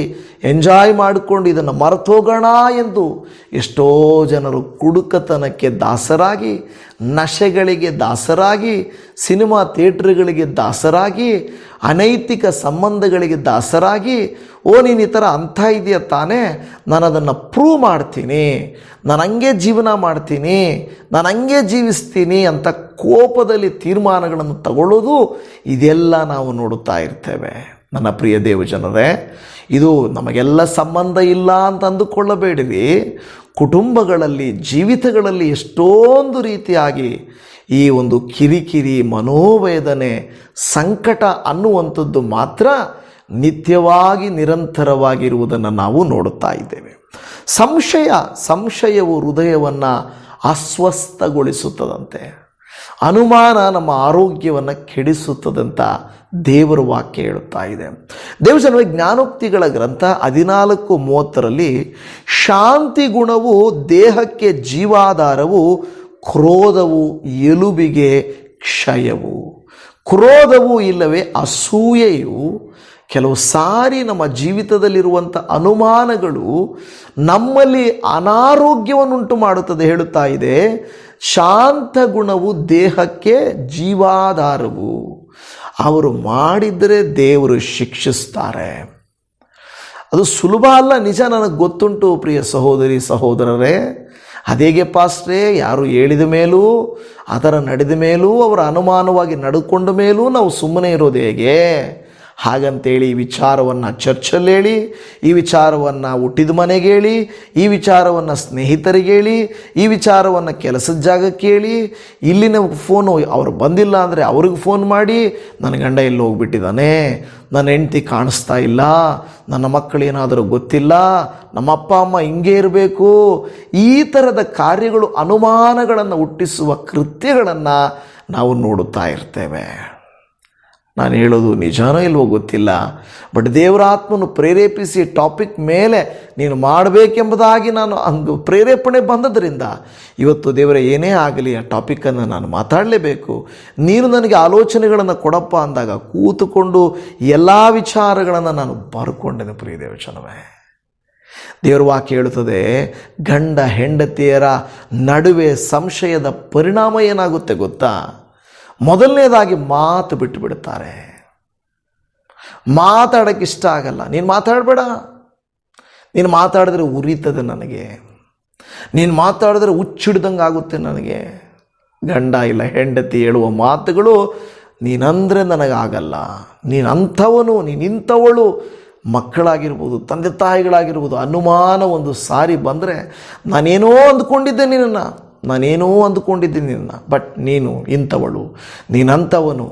ಎಂಜಾಯ್ ಮಾಡಿಕೊಂಡು ಇದನ್ನು ಮರೆತೋಗೋಣ ಎಂದು ಎಷ್ಟೋ ಜನರು ಕುಡುಕತನಕ್ಕೆ ದಾಸರಾಗಿ, ನಶೆಗಳಿಗೆ ದಾಸರಾಗಿ, ಸಿನಿಮಾ ಥಿಯೇಟ್ರ್ಗಳಿಗೆ ದಾಸರಾಗಿ, ಅನೈತಿಕ ಸಂಬಂಧಗಳಿಗೆ ದಾಸರಾಗಿ, ನೀನು ಈ ಥರ ಅಂಥ ಇದೆಯಾ ತಾನೇ, ನಾನು ಅದನ್ನು ಪ್ರೂವ್ ಮಾಡ್ತೀನಿ, ನಾನು ಹಂಗೆ ಜೀವನ ಮಾಡ್ತೀನಿ, ನಾನು ಹಂಗೆ ಜೀವಿಸ್ತೀನಿ ಅಂತ ಕೋಪದಲ್ಲಿ ತೀರ್ಮಾನಗಳನ್ನು ತಗೊಳ್ಳೋದು, ಇದೆಲ್ಲ ನಾವು ನೋಡುತ್ತಾ ಇರ್ತೇವೆ. ನನ್ನ ಪ್ರಿಯ ದೇವಜನರೇ, ಇದು ನಮಗೆಲ್ಲ ಸಂಬಂಧ ಇಲ್ಲ ಅಂತ ಅಂದುಕೊಳ್ಳಬೇಡಿರಿ. ಕುಟುಂಬಗಳಲ್ಲಿ, ಜೀವಿತಗಳಲ್ಲಿ ಎಷ್ಟೊಂದು ರೀತಿಯಾಗಿ ಈ ಒಂದು ಕಿರಿಕಿರಿ, ಮನೋವೇದನೆ, ಸಂಕಟ ಅನ್ನುವಂಥದ್ದು ಮಾತ್ರ ನಿತ್ಯವಾಗಿ ನಿರಂತರವಾಗಿರುವುದನ್ನು ನಾವು ನೋಡುತ್ತಾ ಇದ್ದೇವೆ. ಸಂಶಯವು ಹೃದಯವನ್ನು ಅಸ್ವಸ್ಥಗೊಳಿಸುತ್ತದಂತೆ. ಅನುಮಾನ ನಮ್ಮ ಆರೋಗ್ಯವನ್ನು ಕೆಡಿಸುತ್ತದಂತ ದೇವರ ವಾಕ್ಯ ಹೇಳುತ್ತಾ ಇದೆ. ದೇವಜನವೇ, ಜ್ಞಾನೋಕ್ತಿಗಳ ಗ್ರಂಥ 14:30 ಶಾಂತಿ ಗುಣವು ದೇಹಕ್ಕೆ ಜೀವಾಧಾರವು, ಕ್ರೋಧವು ಎಲುಬಿಗೆ ಕ್ಷಯವು. ಕ್ರೋಧವು ಇಲ್ಲವೇ ಅಸೂಯೆಯು ಕೆಲವು ಸಾರಿ ನಮ್ಮ ಜೀವಿತದಲ್ಲಿರುವಂಥ ಅನುಮಾನಗಳು ನಮ್ಮಲ್ಲಿ ಅನಾರೋಗ್ಯವನ್ನುಂಟು ಮಾಡುತ್ತದೆ. ಹೇಳುತ್ತಾ ಇದೆ, ಶಾಂತ ಗುಣವು ದೇಹಕ್ಕೆ ಜೀವಾಧಾರವು. ಅವರು ಮಾಡಿದರೆ ದೇವರು ಶಿಕ್ಷಿಸ್ತಾರೆ. ಅದು ಸುಲಭ ಅಲ್ಲ, ನಿಜ, ನನಗೆ ಗೊತ್ತುಂಟು ಪ್ರಿಯ ಸಹೋದರಿ ಸಹೋದರರೇ. ಅದೇಗೆ ಪಾಸ್ಟ್ರೇ, ಯಾರು ಹೇಳಿದ ಮೇಲೂ, ಅದರ ನಡೆದ ಮೇಲೂ, ಅವರ ಅನುಮಾನವಾಗಿ ನಡ್ಕೊಂಡ ಮೇಲೂ ನಾವು ಸುಮ್ಮನೆ ಇರೋದು ಹೇಗೆ? ಹಾಗಂತೇಳಿ ಈ ವಿಚಾರವನ್ನು ಚರ್ಚಲ್ಲಿ ಹೇಳಿ, ಈ ವಿಚಾರವನ್ನು ಹುಟ್ಟಿದ ಮನೆಗೆ ಹೇಳಿ, ಈ ವಿಚಾರವನ್ನು ಸ್ನೇಹಿತರಿಗೆ ಹೇಳಿ, ಈ ವಿಚಾರವನ್ನು ಕೆಲಸದ ಜಾಗಕ್ಕೆ ಹೇಳಿ, ಇಲ್ಲಿನ ಫೋನು ಅವ್ರು ಬಂದಿಲ್ಲ ಅಂದರೆ ಅವ್ರಿಗೆ ಫೋನ್ ಮಾಡಿ, ನನ್ನ ಗಂಡ ಎಲ್ಲಿ ಹೋಗ್ಬಿಟ್ಟಿದ್ದಾನೆ, ನನ್ನ ಹೆಂಡತಿ ಕಾಣಿಸ್ತಾ ಇಲ್ಲ, ನನ್ನ ಮಕ್ಕಳೇನಾದರೂ ಗೊತ್ತಿಲ್ಲ, ನಮ್ಮ ಅಪ್ಪ ಅಮ್ಮ ಹಿಂಗೆ ಇರಬೇಕು, ಈ ಥರದ ಕಾರ್ಯಗಳು, ಅನುಮಾನಗಳನ್ನು ಹುಟ್ಟಿಸುವ ಕೃತ್ಯಗಳನ್ನು ನಾವು ನೋಡುತ್ತಾ ಇರ್ತೇವೆ. ನಾನು ಹೇಳೋದು ನಿಜಾನೋ ಇಲ್ವೋ ಗೊತ್ತಿಲ್ಲ, ಬಟ್ ದೇವರ ಆತ್ಮನು ಪ್ರೇರೇಪಿಸಿ ಟಾಪಿಕ್ ಮೇಲೆ ನೀನು ಮಾಡಬೇಕೆಂಬುದಾಗಿ ನಾನು ಅಂದು ಪ್ರೇರೇಪಣೆ ಬಂದದ್ರಿಂದ ಇವತ್ತು ದೇವರ ಏನೇ ಆಗಲಿ ಆ ಟಾಪಿಕ್ಕನ್ನು ನಾನು ಮಾತಾಡಲೇಬೇಕು. ನೀನು ನನಗೆ ಆಲೋಚನೆಗಳನ್ನು ಕೊಡಪ್ಪ ಅಂದಾಗ ಕೂತುಕೊಂಡು ಎಲ್ಲ ವಿಚಾರಗಳನ್ನು ನಾನು ಬರ್ಕೊಂಡೆನು. ಪ್ರಿಯ ದೇವಚನವೇ, ದೇವರ ವಾಕ್ಯ ಹೇಳುತ್ತದೆ, ಗಂಡ ಹೆಂಡತಿಯರ ನಡುವೆ ಸಂಶಯದ ಪರಿಣಾಮ ಏನಾಗುತ್ತೆ ಗೊತ್ತಾ? ಮೊದಲನೇದಾಗಿ ಮಾತು ಬಿಟ್ಟು ಬಿಡುತ್ತಾರೆ. ಮಾತಾಡೋಕ್ಕೆ ಇಷ್ಟ ಆಗಲ್ಲ. ನೀನು ಮಾತಾಡಬೇಡ, ನೀನು ಮಾತಾಡಿದ್ರೆ ಉರಿತದೆ ನನಗೆ, ನೀನು ಮಾತಾಡಿದ್ರೆ ಹುಚ್ಚಿಡ್ದಂಗೆ ಆಗುತ್ತೆ ನನಗೆ. ಗಂಡ ಇಲ್ಲ ಹೆಂಡತಿ ಹೇಳುವ ಮಾತುಗಳು, ನೀನಂದರೆ ನನಗಾಗಲ್ಲ, ನೀನಂಥವನು, ನೀನಿಂಥವಳು. ಮಕ್ಕಳಾಗಿರ್ಬೋದು, ತಂದೆ ತಾಯಿಗಳಾಗಿರ್ಬೋದು, ಅನುಮಾನ ಒಂದು ಸಾರಿ ಬಂದರೆ, ನಾನೇನೋ ಅಂದುಕೊಂಡಿದ್ದೀನಿ ನಿನ್ನ, ಬಟ್ ನೀನು ಇಂಥವಳು, ನೀನಂಥವನು.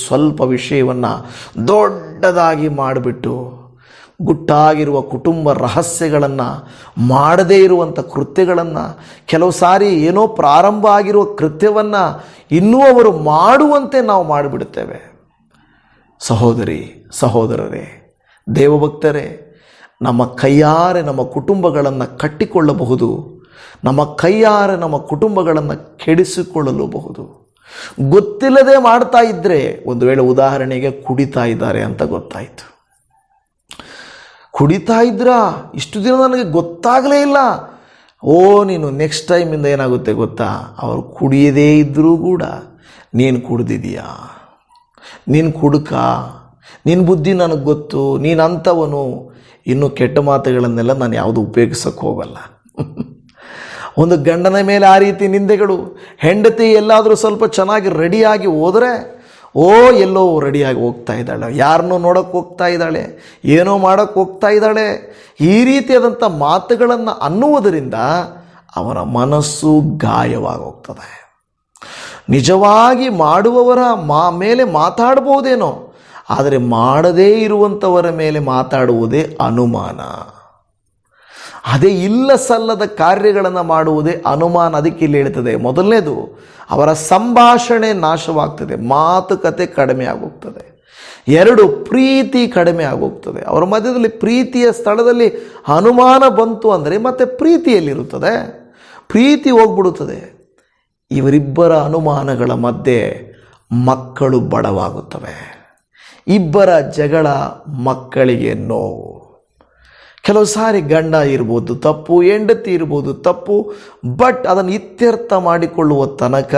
ಸ್ವಲ್ಪ ವಿಷಯವನ್ನು ದೊಡ್ಡದಾಗಿ ಮಾಡಿಬಿಟ್ಟು ಗುಟ್ಟಾಗಿರುವ ಕುಟುಂಬ ರಹಸ್ಯಗಳನ್ನು, ಮಾಡದೇ ಇರುವಂಥ ಕೃತ್ಯಗಳನ್ನು, ಕೆಲವು ಸಾರಿ ಏನೋ ಪ್ರಾರಂಭ ಆಗಿರುವ ಕೃತ್ಯವನ್ನು ಇನ್ನೂ ಅವರು ಮಾಡುವಂತೆ ನಾವು ಮಾಡಿಬಿಡುತ್ತೇವೆ. ಸಹೋದರಿ ಸಹೋದರರೇ, ದೇವಭಕ್ತರೇ, ನಮ್ಮ ಕೈಯಾರೆ ನಮ್ಮ ಕುಟುಂಬಗಳನ್ನು ಕಟ್ಟಿಕೊಳ್ಳಬಹುದು, ನಮ್ಮ ಕೈಯಾರೆ ನಮ್ಮ ಕುಟುಂಬಗಳನ್ನು ಕೆಡಿಸಿಕೊಳ್ಳಲೂಬಹುದು. ಗೊತ್ತಿಲ್ಲದೆ ಮಾಡ್ತಾ ಇದ್ದರೆ, ಒಂದು ವೇಳೆ ಉದಾಹರಣೆಗೆ ಕುಡಿತಾ ಇದ್ದಾರೆ ಅಂತ ಗೊತ್ತಾಯಿತು, ಕುಡಿತಾ ಇದ್ರಾ? ಇಷ್ಟು ದಿನ ನನಗೆ ಗೊತ್ತಾಗಲೇ ಇಲ್ಲ. ಓ, ನೀನು ನೆಕ್ಸ್ಟ್ ಟೈಮಿಂದ ಏನಾಗುತ್ತೆ ಗೊತ್ತಾ, ಅವರು ಕುಡಿಯದೇ ಇದ್ದರೂ ಕೂಡ ನೀನು ಕುಡ್ದಿದೀಯಾ, ನೀನು ಕುಡುಕ, ನಿನ್ನ ಬುದ್ಧಿ ನನಗೆ ಗೊತ್ತು, ನೀನು ಅಂಥವನು. ಇನ್ನು ಕೆಟ್ಟ ಮಾತುಗಳನ್ನೆಲ್ಲ ನಾನು ಯಾವುದು ಉಪಯೋಗಿಸೋಕ್ಕೆ ಹೋಗಲ್ಲ. ಒಂದು ಗಂಡನ ಮೇಲೆ ಆ ರೀತಿ ನಿಂದೆಗಳು. ಹೆಂಡತಿ ಎಲ್ಲಾದರೂ ಸ್ವಲ್ಪ ಚೆನ್ನಾಗಿ ರೆಡಿಯಾಗಿ ಹೋದರೆ, ಓ ಎಲ್ಲೋ ರೆಡಿಯಾಗಿ ಹೋಗ್ತಾ ಇದ್ದಾಳೆ, ಯಾರನ್ನೋ ನೋಡೋಕ್ಕೆ ಹೋಗ್ತಾ ಇದ್ದಾಳೆ, ಏನೋ ಮಾಡೋಕ್ಕೆ ಹೋಗ್ತಾ ಇದ್ದಾಳೆ. ಈ ರೀತಿಯಾದಂಥ ಮಾತುಗಳನ್ನು ಅನ್ನುವುದರಿಂದ ಅವರ ಮನಸ್ಸು ಗಾಯವಾಗಿ ಹೋಗ್ತದೆ. ನಿಜವಾಗಿ ಮಾಡುವವರ ಮೇಲೆ ಮಾತಾಡ್ಬೋದೇನೋ, ಆದರೆ ಮಾಡದೇ ಇರುವಂಥವರ ಮೇಲೆ ಮಾತಾಡುವುದೇ ಅನುಮಾನ. ಅದೇ ಇಲ್ಲ ಸಲ್ಲದ ಕಾರ್ಯಗಳನ್ನು ಮಾಡುವುದೇ ಅನುಮಾನ. ಅದಕ್ಕೆ ಇಲ್ಲಿ ಹೇಳ್ತದೆ, ಮೊದಲನೇದು ಅವರ ಸಂಭಾಷಣೆ ನಾಶವಾಗ್ತದೆ, ಮಾತುಕತೆ ಕಡಿಮೆ ಆಗೋಗ್ತದೆ. 2, ಪ್ರೀತಿ ಕಡಿಮೆ ಆಗೋಗ್ತದೆ. ಅವರ ಮಧ್ಯದಲ್ಲಿ ಪ್ರೀತಿಯ ಸ್ಥಳದಲ್ಲಿ ಅನುಮಾನ ಬಂತು ಅಂದರೆ ಮತ್ತೆ ಪ್ರೀತಿಯಲ್ಲಿರುತ್ತದೆ, ಪ್ರೀತಿ ಹೋಗ್ಬಿಡುತ್ತದೆ. ಇವರಿಬ್ಬರ ಅನುಮಾನಗಳ ಮಧ್ಯೆ ಮಕ್ಕಳು ಬಡವಾಗುತ್ತವೆ. ಇಬ್ಬರ ಜಗಳ, ಮಕ್ಕಳಿಗೆ ನೋವು. ಕೆಲವು ಸಾರಿ ಗಂಡ ಇರ್ಬೋದು ತಪ್ಪು, ಹೆಂಡತಿ ಇರ್ಬೋದು ತಪ್ಪು, ಬಟ್ ಅದನ್ನು ಇತ್ಯರ್ಥ ಮಾಡಿಕೊಳ್ಳುವ ತನಕ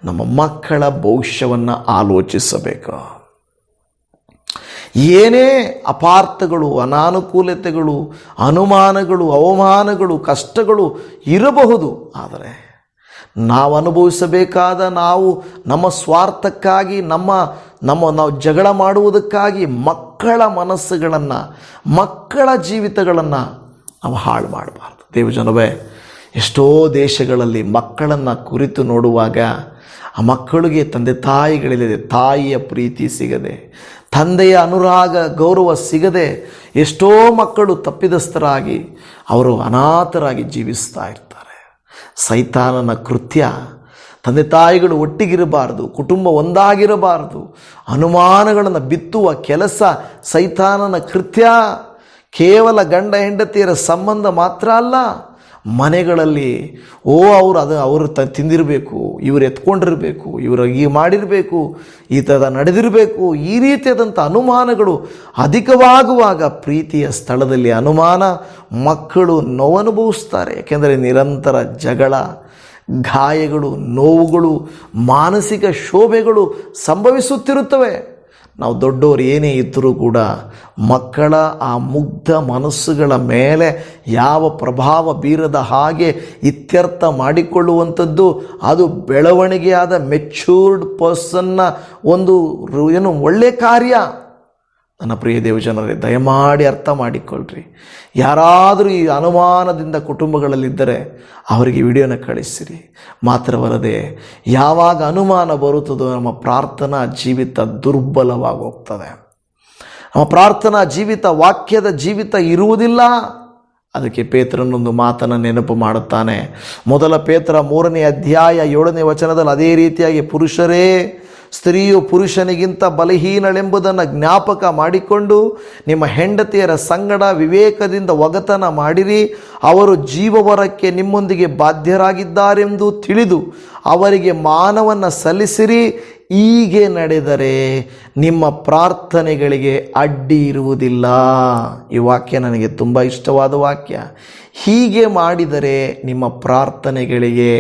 ನಮ್ಮ ಮಕ್ಕಳ ಭವಿಷ್ಯವನ್ನು ಆಲೋಚಿಸಬೇಕು. ಏನೇ ಅಪಾರ್ಥಗಳು, ಅನಾನುಕೂಲತೆಗಳು, ಅನುಮಾನಗಳು, ಅವಮಾನಗಳು, ಕಷ್ಟಗಳು ಇರಬಹುದು, ಆದರೆ ನಾವು ಅನುಭವಿಸಬೇಕಾದ, ನಮ್ಮ ಸ್ವಾರ್ಥಕ್ಕಾಗಿ, ನಾವು ಜಗಳ ಮಾಡುವುದಕ್ಕಾಗಿ ಮಕ್ಕಳ ಮನಸ್ಸುಗಳನ್ನು, ಮಕ್ಕಳ ಜೀವಿತಗಳನ್ನು ನಾವು ಹಾಳು ಮಾಡಬಾರ್ದು. ದೇವಜನವೇ, ಎಷ್ಟೋ ದೇಶಗಳಲ್ಲಿ ಮಕ್ಕಳನ್ನು ಕುರಿತು ನೋಡುವಾಗ ಆ ಮಕ್ಕಳಿಗೆ ತಂದೆ ತಾಯಿಗಳಿಲ್ಲದೆ, ತಾಯಿಯ ಪ್ರೀತಿ ಸಿಗದೆ, ತಂದೆಯ ಅನುರಾಗ ಗೌರವ ಸಿಗದೆ ಎಷ್ಟೋ ಮಕ್ಕಳು ತಪ್ಪಿದಸ್ಥರಾಗಿ ಅವರು ಅನಾಥರಾಗಿ ಜೀವಿಸ್ತಾ ಇರ್ತಾರೆ. ಸೈತಾನನ ಕೃತ್ಯ. ತಂದೆ ತಾಯಿಗಳು ಒಟ್ಟಿಗಿರಬಾರ್ದು, ಕುಟುಂಬ ಒಂದಾಗಿರಬಾರ್ದು, ಅನುಮಾನಗಳನ್ನು ಬಿತ್ತುವ ಕೆಲಸ ಸೈತಾನನ ಕೃತ್ಯ. ಕೇವಲ ಗಂಡ ಹೆಂಡತಿಯರ ಸಂಬಂಧ ಮಾತ್ರ ಅಲ್ಲ, ಮನೆಗಳಲ್ಲಿ ಅವರು ತಿಂದಿರಬೇಕು, ಇವರು ಎತ್ಕೊಂಡಿರಬೇಕು, ಇವರು ಈ ಮಾಡಿರಬೇಕು, ಈ ಥರ ನಡೆದಿರಬೇಕು, ಈ ರೀತಿಯಾದಂಥ ಅನುಮಾನಗಳು ಅಧಿಕವಾಗುವಾಗ ಪ್ರೀತಿಯ ಸ್ಥಳದಲ್ಲಿ ಅನುಮಾನ, ಮಕ್ಕಳು ನೋವನುಭವಿಸ್ತಾರೆ. ಏಕೆಂದರೆ ನಿರಂತರ ಜಗಳ, ಗಾಯಗಳು, ನೋವುಗಳು, ಮಾನಸಿಕ ಶೋಭೆಗಳು ಸಂಭವಿಸುತ್ತಿರುತ್ತವೆ. ನಾವು ದೊಡ್ಡವರು ಏನೇ ಇದ್ದರೂ ಕೂಡ ಮಕ್ಕಳ ಆ ಮುಗ್ಧ ಮನಸ್ಸುಗಳ ಮೇಲೆ ಯಾವ ಪ್ರಭಾವ ಬೀರದ ಹಾಗೆ ಇತ್ಯರ್ಥ ಮಾಡಿಕೊಳ್ಳುವಂಥದ್ದು ಅದು ಬೆಳವಣಿಗೆಯಾದ ಮೆಚ್ಯೂರ್ಡ್ ಪರ್ಸನ್ನ ಒಂದು ಒಳ್ಳೆಯ ಕಾರ್ಯ. ನನ್ನ ಪ್ರಿಯ ದೇವಜನರೇ, ದಯಮಾಡಿ ಅರ್ಥ ಮಾಡಿಕೊಳ್ಳ್ರಿ. ಯಾರಾದರೂ ಈ ಅನುಮಾನದಿಂದ ಕುಟುಂಬಗಳಲ್ಲಿದ್ದರೆ ಅವರಿಗೆ ವಿಡಿಯೋನ ಕಳಿಸಿರಿ. ಮಾತ್ರವಲ್ಲದೆ ಯಾವಾಗ ಅನುಮಾನ ಬರುತ್ತದೋ ನಮ್ಮ ಪ್ರಾರ್ಥನಾ ಜೀವಿತ ದುರ್ಬಲವಾಗಿ ಹೋಗ್ತದೆ. ನಮ್ಮ ಪ್ರಾರ್ಥನಾ ಜೀವಿತ, ವಾಕ್ಯದ ಜೀವಿತ ಇರುವುದಿಲ್ಲ. ಅದಕ್ಕೆ ಪೇತ್ರನೊಂದು ಮಾತನ್ನು ನೆನಪು ಮಾಡುತ್ತಾನೆ. ಮೊದಲ ಪೇತ್ರ 3ನೇ ಅಧ್ಯಾಯ 7ನೇ ವಚನದಲ್ಲಿ ಅದೇ ರೀತಿಯಾಗಿ, ಪುರುಷರೇ, ಸ್ತ್ರೀಯು ಪುರುಷನಿಗಿಂತ ಬಲಹೀನಳೆಂಬುದನ್ನು ಜ್ಞಾಪಕ ಮಾಡಿಕೊಂಡು ನಿಮ್ಮ ಹೆಂಡತಿಯರ ಸಂಗಡ ವಿವೇಕದಿಂದ ಒಗತನ ಮಾಡಿರಿ. ಅವರು ಜೀವವರಕ್ಕೆ ನಿಮ್ಮೊಂದಿಗೆ ಬಾಧ್ಯರಾಗಿದ್ದಾರೆಂದು ತಿಳಿದು ಅವರಿಗೆ ಮಾನವನ್ನು ಸಲ್ಲಿಸಿರಿ. ಹೀಗೆ ನಡೆದರೆ ನಿಮ್ಮ ಪ್ರಾರ್ಥನೆಗಳಿಗೆ ಅಡ್ಡಿ ಇರುವುದಿಲ್ಲ. ಈ ವಾಕ್ಯ ನನಗೆ ತುಂಬ ಇಷ್ಟವಾದ ವಾಕ್ಯ. ಹೀಗೆ ಮಾಡಿದರೆ ನಿಮ್ಮ ಪ್ರಾರ್ಥನೆಗಳಿಗೆ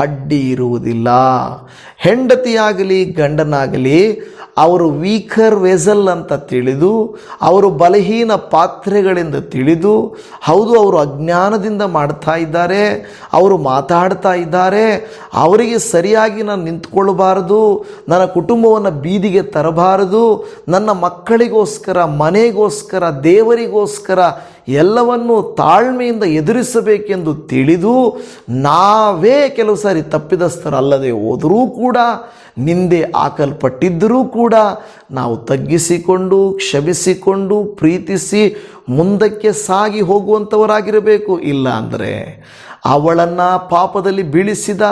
ಅಡ್ಡಿ ಇರುವುದಿಲ್ಲ. ಹೆಂಡತಿಯಾಗಲಿ ಗಂಡನಾಗಲಿ ಅವರು ವೀಕರ್ ವೆಸಲ್ ಅಂತ ತಿಳಿದು, ಅವರು ಬಲಹೀನ ಪಾತ್ರೆಗಳೆಂದು ತಿಳಿದು, ಹೌದು ಅವರು ಅಜ್ಞಾನದಿಂದ ಮಾಡ್ತಾ ಇದ್ದಾರೆ, ಅವರು ಮಾತಾಡ್ತಾ ಇದ್ದಾರೆ, ಅವರಿಗೆ ಸರಿಯಾಗಿ ನಾನು ನಿಂತ್ಕೊಳ್ಬಾರದು, ನನ್ನ ಕುಟುಂಬವನ್ನು ಬೀದಿಗೆ ತರಬಾರದು, ನನ್ನ ಮಕ್ಕಳಿಗೋಸ್ಕರ, ಮನೆಗೋಸ್ಕರ, ದೇವರಿಗೋಸ್ಕರ ಎಲ್ಲವನ್ನೂ ತಾಳ್ಮೆಯಿಂದ ಎದುರಿಸಬೇಕೆಂದು ತಿಳಿದು ನಾವೇ ಕೆಲವು ಸಾರಿ ತಪ್ಪಿದಸ್ಥರಲ್ಲದೆ ಹೋದರೂ ಕೂಡ, ನಿಂದೆ ಹಾಕಲ್ಪಟ್ಟಿದ್ದರೂ ಕೂಡ ನಾವು ತಗ್ಗಿಸಿಕೊಂಡು, ಕ್ಷಮಿಸಿಕೊಂಡು, ಪ್ರೀತಿಸಿ ಮುಂದಕ್ಕೆ ಸಾಗಿ ಹೋಗುವಂಥವರಾಗಿರಬೇಕು. ಇಲ್ಲ ಅಂದರೆ ಅವಳನ್ನು ಪಾಪದಲ್ಲಿ ಬೀಳಿಸಿದ